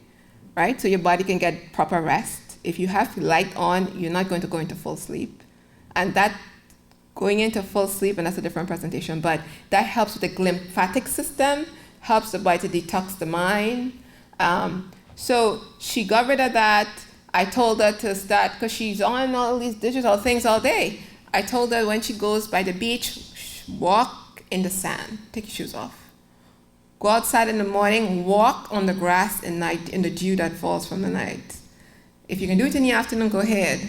Right? So your body can get proper rest. If you have light on, you're not going to go into full sleep. And that going into full sleep, and that's a different presentation, but that helps with the lymphatic system, helps the body to detox the mind. So she got rid of that. I told her to start, because she's on all these digital things all day. I told her when she goes by the beach, walk in the sand, take your shoes off. Go outside in the morning, walk on the grass at night in the dew that falls from the night. If you can do it in the afternoon, go ahead.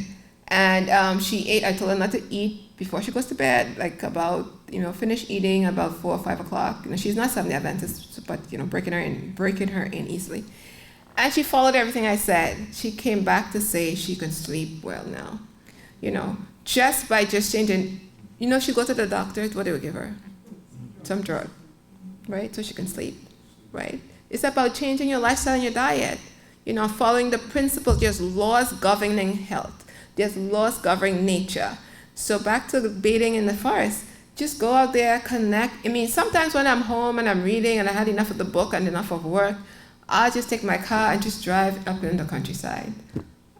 And she ate. I told her not to eat before she goes to bed, like about, finish eating about 4 or 5 o'clock. She's not Seventh-day Adventist, but, breaking her in easily. And she followed everything I said. She came back to say she can sleep well now, just by just changing. She go to the doctor, what they would give her? Some drug, right? So she can sleep, right? It's about changing your lifestyle and your diet, following the principles. There's laws governing health. There's laws governing nature. So back to the bathing in the forest, just go out there, connect. Sometimes when I'm home and I'm reading and I had enough of the book and enough of work, I'll just take my car and just drive up in the countryside.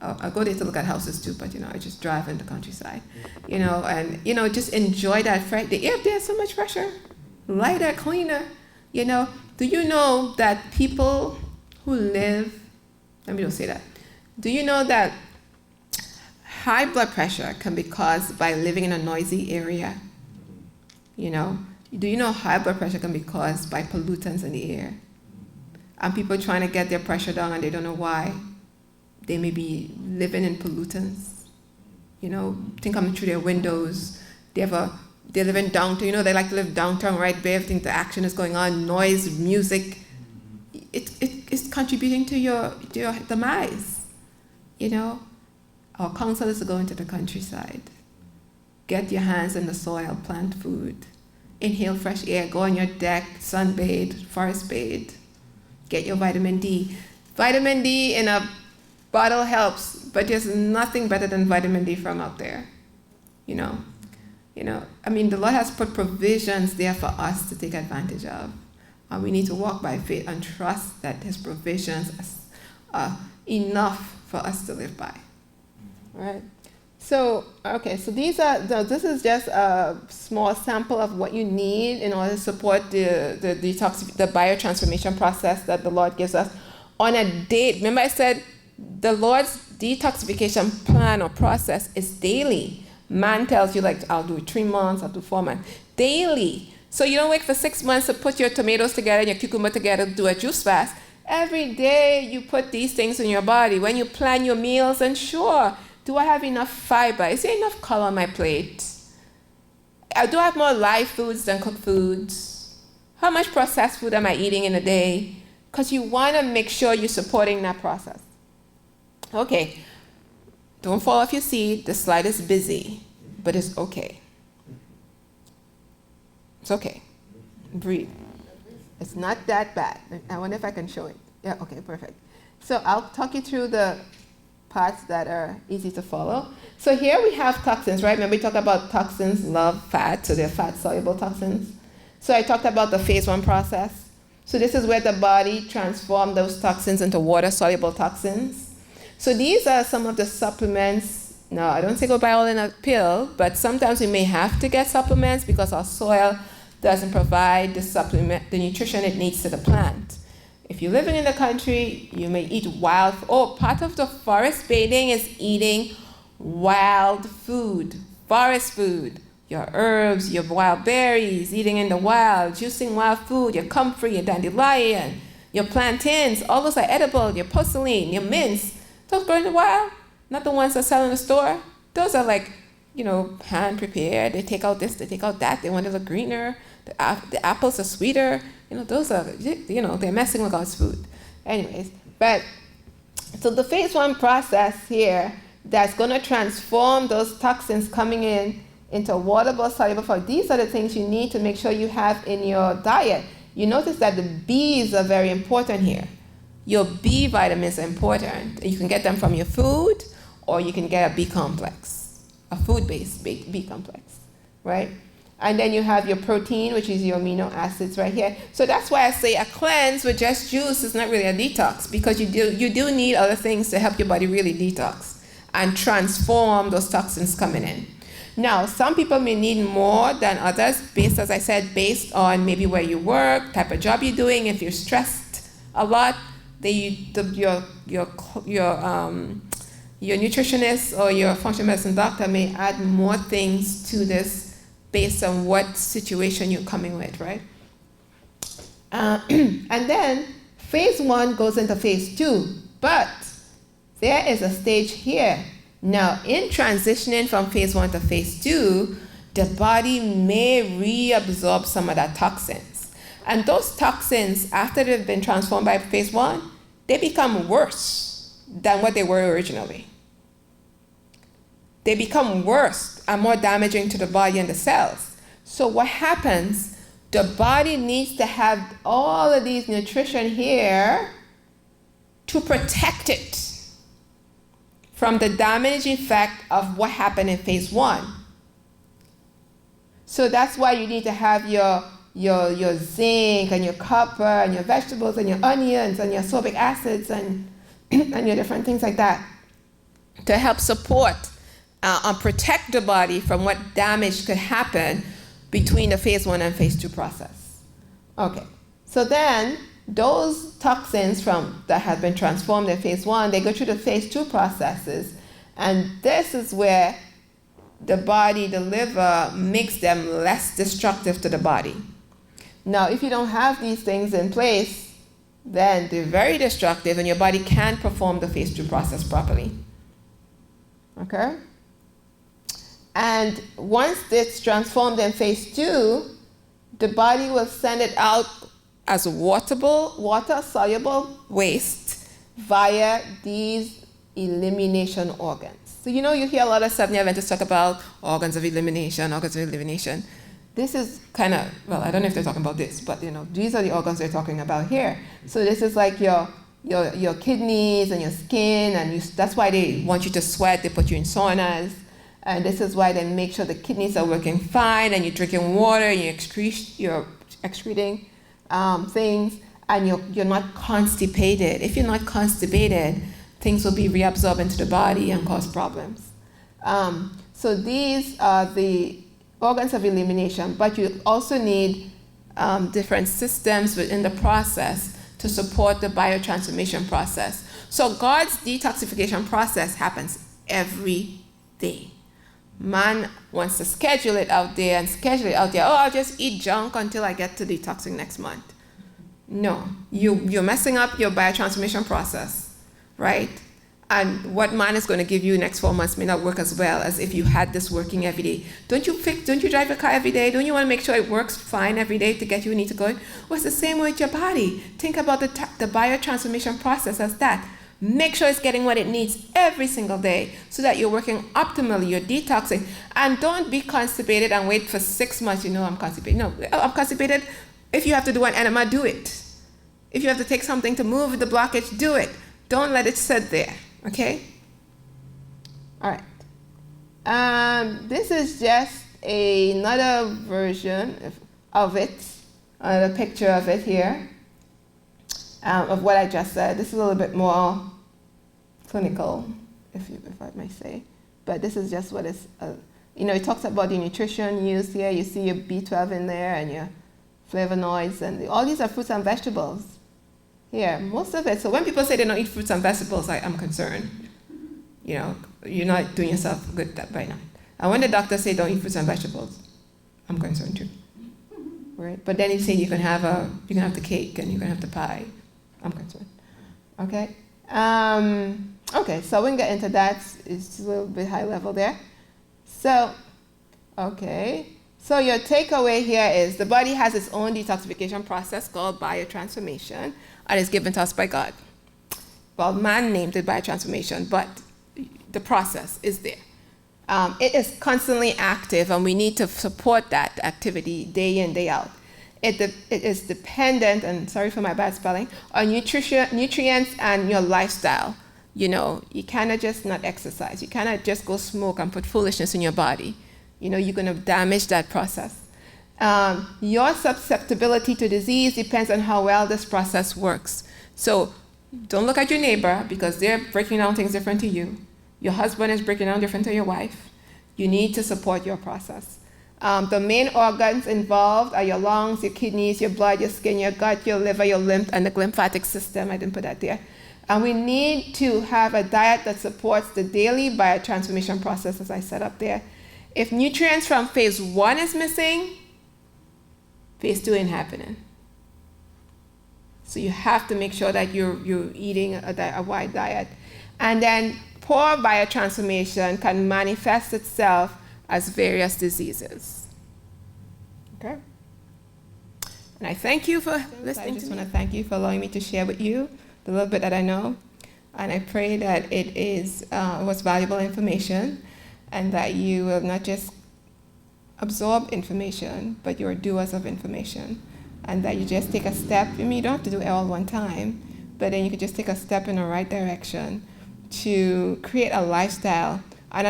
I'll go there to look at houses too, but I just drive in the countryside, and just enjoy that fresh. The air there's so much fresher, lighter, cleaner. Do you know that people who live? Let me don't say that. Do you know that high blood pressure can be caused by living in a noisy area? Do you know high blood pressure can be caused by pollutants in the air? And people trying to get their pressure down and they don't know why. They may be living in pollutants. Think coming through their windows. They live in downtown. They like to live downtown, right? Where everything, the action is going on, noise, music. It's contributing to your demise. Our counsel is to go into the countryside. Get your hands in the soil, plant food. Inhale fresh air, go on your deck, sunbathe, forest bathe. Get your vitamin D. Vitamin D in a bottle helps, but there's nothing better than vitamin D from out there. The Lord has put provisions there for us to take advantage of. And we need to walk by faith and trust that His provisions are enough for us to live by. All right. So this is just a small sample of what you need in order to support the biotransformation process that the Lord gives us on a date. Remember I said the Lord's detoxification plan or process is daily. Man tells you, I'll do it 3 months, I'll do 4 months. Daily. So you don't wait for 6 months to put your tomatoes together and your cucumber together to do a juice fast. Every day you put these things in your body. When you plan your meals, and sure, do I have enough fiber? Is there enough color on my plate? Do I have more live foods than cooked foods? How much processed food am I eating in a day? Because you want to make sure you're supporting that process. Okay, don't fall off your seat. The slide is busy. but it's okay. It's okay. Breathe. It's not that bad. I wonder if I can show it. Yeah, okay, perfect. So I'll talk you through the parts that are easy to follow. So here we have toxins, right? Remember we talked about toxins love fat, so they're fat-soluble toxins. So I talked about the phase 1 process. So this is where the body transforms those toxins into water-soluble toxins. So these are some of the supplements. Now, I don't say go buy all in a pill, but sometimes we may have to get supplements because our soil doesn't provide the supplement, the nutrition it needs to the plant. If you're living in the country, you may eat wild. Part of the forest bathing is eating wild food, forest food, your herbs, your wild berries, eating in the wild, juicing wild food, your comfrey, your dandelion, your plantains, all those are edible, your porcelain, your mints. Those grow in the wild, not the ones that sell in the store. Those are like, hand prepared. They take out this, they take out that. They want it to look greener. The apples are sweeter. Those are, they're messing with God's food. Anyways, so the phase 1 process here that's going to transform those toxins coming into water-soluble form. These are the things you need to make sure you have in your diet. You notice that the B's are very important here. Your B vitamins are important. You can get them from your food, or you can get a B complex, a food-based B complex, right? And then you have your protein, which is your amino acids right here. So that's why I say a cleanse with just juice is not really a detox, because you do need other things to help your body really detox and transform those toxins coming in. Now, some people may need more than others, as I said, based on maybe where you work, type of job you're doing. If you're stressed a lot, your nutritionist or your functional medicine doctor may add more things to this based on what situation you're coming with, right? And then phase 1 goes into phase 2, but there is a stage here. Now, in transitioning from phase 1 to phase 2, the body may reabsorb some of that toxins. And those toxins, after they've been transformed by phase 1, they become worse than what they were originally. They become worse and more damaging to the body and the cells. So what happens, the body needs to have all of these nutrition here to protect it from the damaging effect of what happened in phase 1. So that's why you need to have your zinc and your copper and your vegetables and your onions and your ascorbic acids and your different things like that to help support and protect the body from what damage could happen between the phase 1 and phase 2 process. Okay, so then those toxins that have been transformed in phase 1, they go through the phase 2 processes, and this is where the body, the liver, makes them less destructive to the body. Now, if you don't have these things in place, then they're very destructive and your body can't perform the phase 2 process properly. Okay? And once it's transformed in phase 2, the body will send it out as water-soluble waste via these elimination organs. So you hear a lot of Seventh-day Adventists talk about organs of elimination. This is kind of, I don't know if they're talking about this, but these are the organs they're talking about here. So this is like your kidneys and your skin, and that's why they want you to sweat. They put you in saunas. And this is why they make sure the kidneys are working fine, and you're drinking water, and you're excreting things, and you're not constipated. If you're not constipated, things will be reabsorbed into the body and cause problems. So these are the organs of elimination, but you also need different systems within the process to support the biotransformation process. So God's detoxification process happens every day. Man wants to schedule it out there. I'll just eat junk until I get to detoxing next month. No, you're messing up your biotransformation process, right? And what man is going to give you next 4 months may not work as well as if you had this working every day. Don't you drive your car every day? Don't you want to make sure it works fine every day to get you where you need to go? Well, it's the same with your body. Think about the biotransformation process as that. Make sure it's getting what it needs every single day so that you're working optimally, you're detoxing. And don't be constipated and wait for 6 months, I'm constipated. No, I'm constipated. If you have to do an enema, do it. If you have to take something to move the blockage, do it. Don't let it sit there, okay? All right. This is just another version of it, a picture of it here, of what I just said. This is a little bit more clinical, if I may say. But this is just what is, it talks about the nutrition used here. You see your B12 in there and your flavonoids, and all these are fruits and vegetables. Here, most of it. So when people say they don't eat fruits and vegetables, I'm concerned. You're not doing yourself good by now. And when the doctors say don't eat fruits and vegetables, I'm concerned too. Right? But then you say you can have the cake and you can have the pie. I'm concerned. Okay? Okay, so we can get into that. It's a little bit high level there. So, okay. So your takeaway here is the body has its own detoxification process called biotransformation, and it's given to us by God. Well, man named it biotransformation, but the process is there. It is constantly active, and we need to support that activity day in, day out. It is dependent, and sorry for my bad spelling, on nutrients and your lifestyle. You cannot just not exercise. You cannot just go smoke and put foolishness in your body. You're going to damage that process. Your susceptibility to disease depends on how well this process works. So don't look at your neighbor because they're breaking down things different to you. Your husband is breaking down different to your wife. You need to support your process. The main organs involved are your lungs, your kidneys, your blood, your skin, your gut, your liver, your lymph, and the lymphatic system. I didn't put that there. And we need to have a diet that supports the daily biotransformation process, as I set up there. If nutrients from phase 1 is missing, phase 2 ain't happening. So you have to make sure that you're eating a wide diet. And then poor biotransformation can manifest itself as various diseases. Okay? And I thank you for listening. I just want to thank you for allowing me to share with you the little bit that I know. And I pray that it was valuable information, and that you will not just absorb information, but you're doers of information. And that you just take a step. You don't have to do it all one time, but then you could just take a step in the right direction to create a lifestyle. And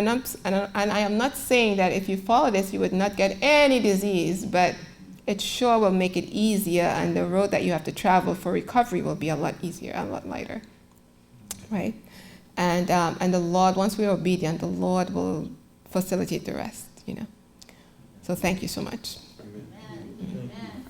I am not saying that if you follow this, you would not get any disease, but it sure will make it easier, and the road that you have to travel for recovery will be a lot easier, a lot lighter, right? And the Lord, once we are obedient, the Lord will facilitate the rest, So thank you so much. Amen. Amen.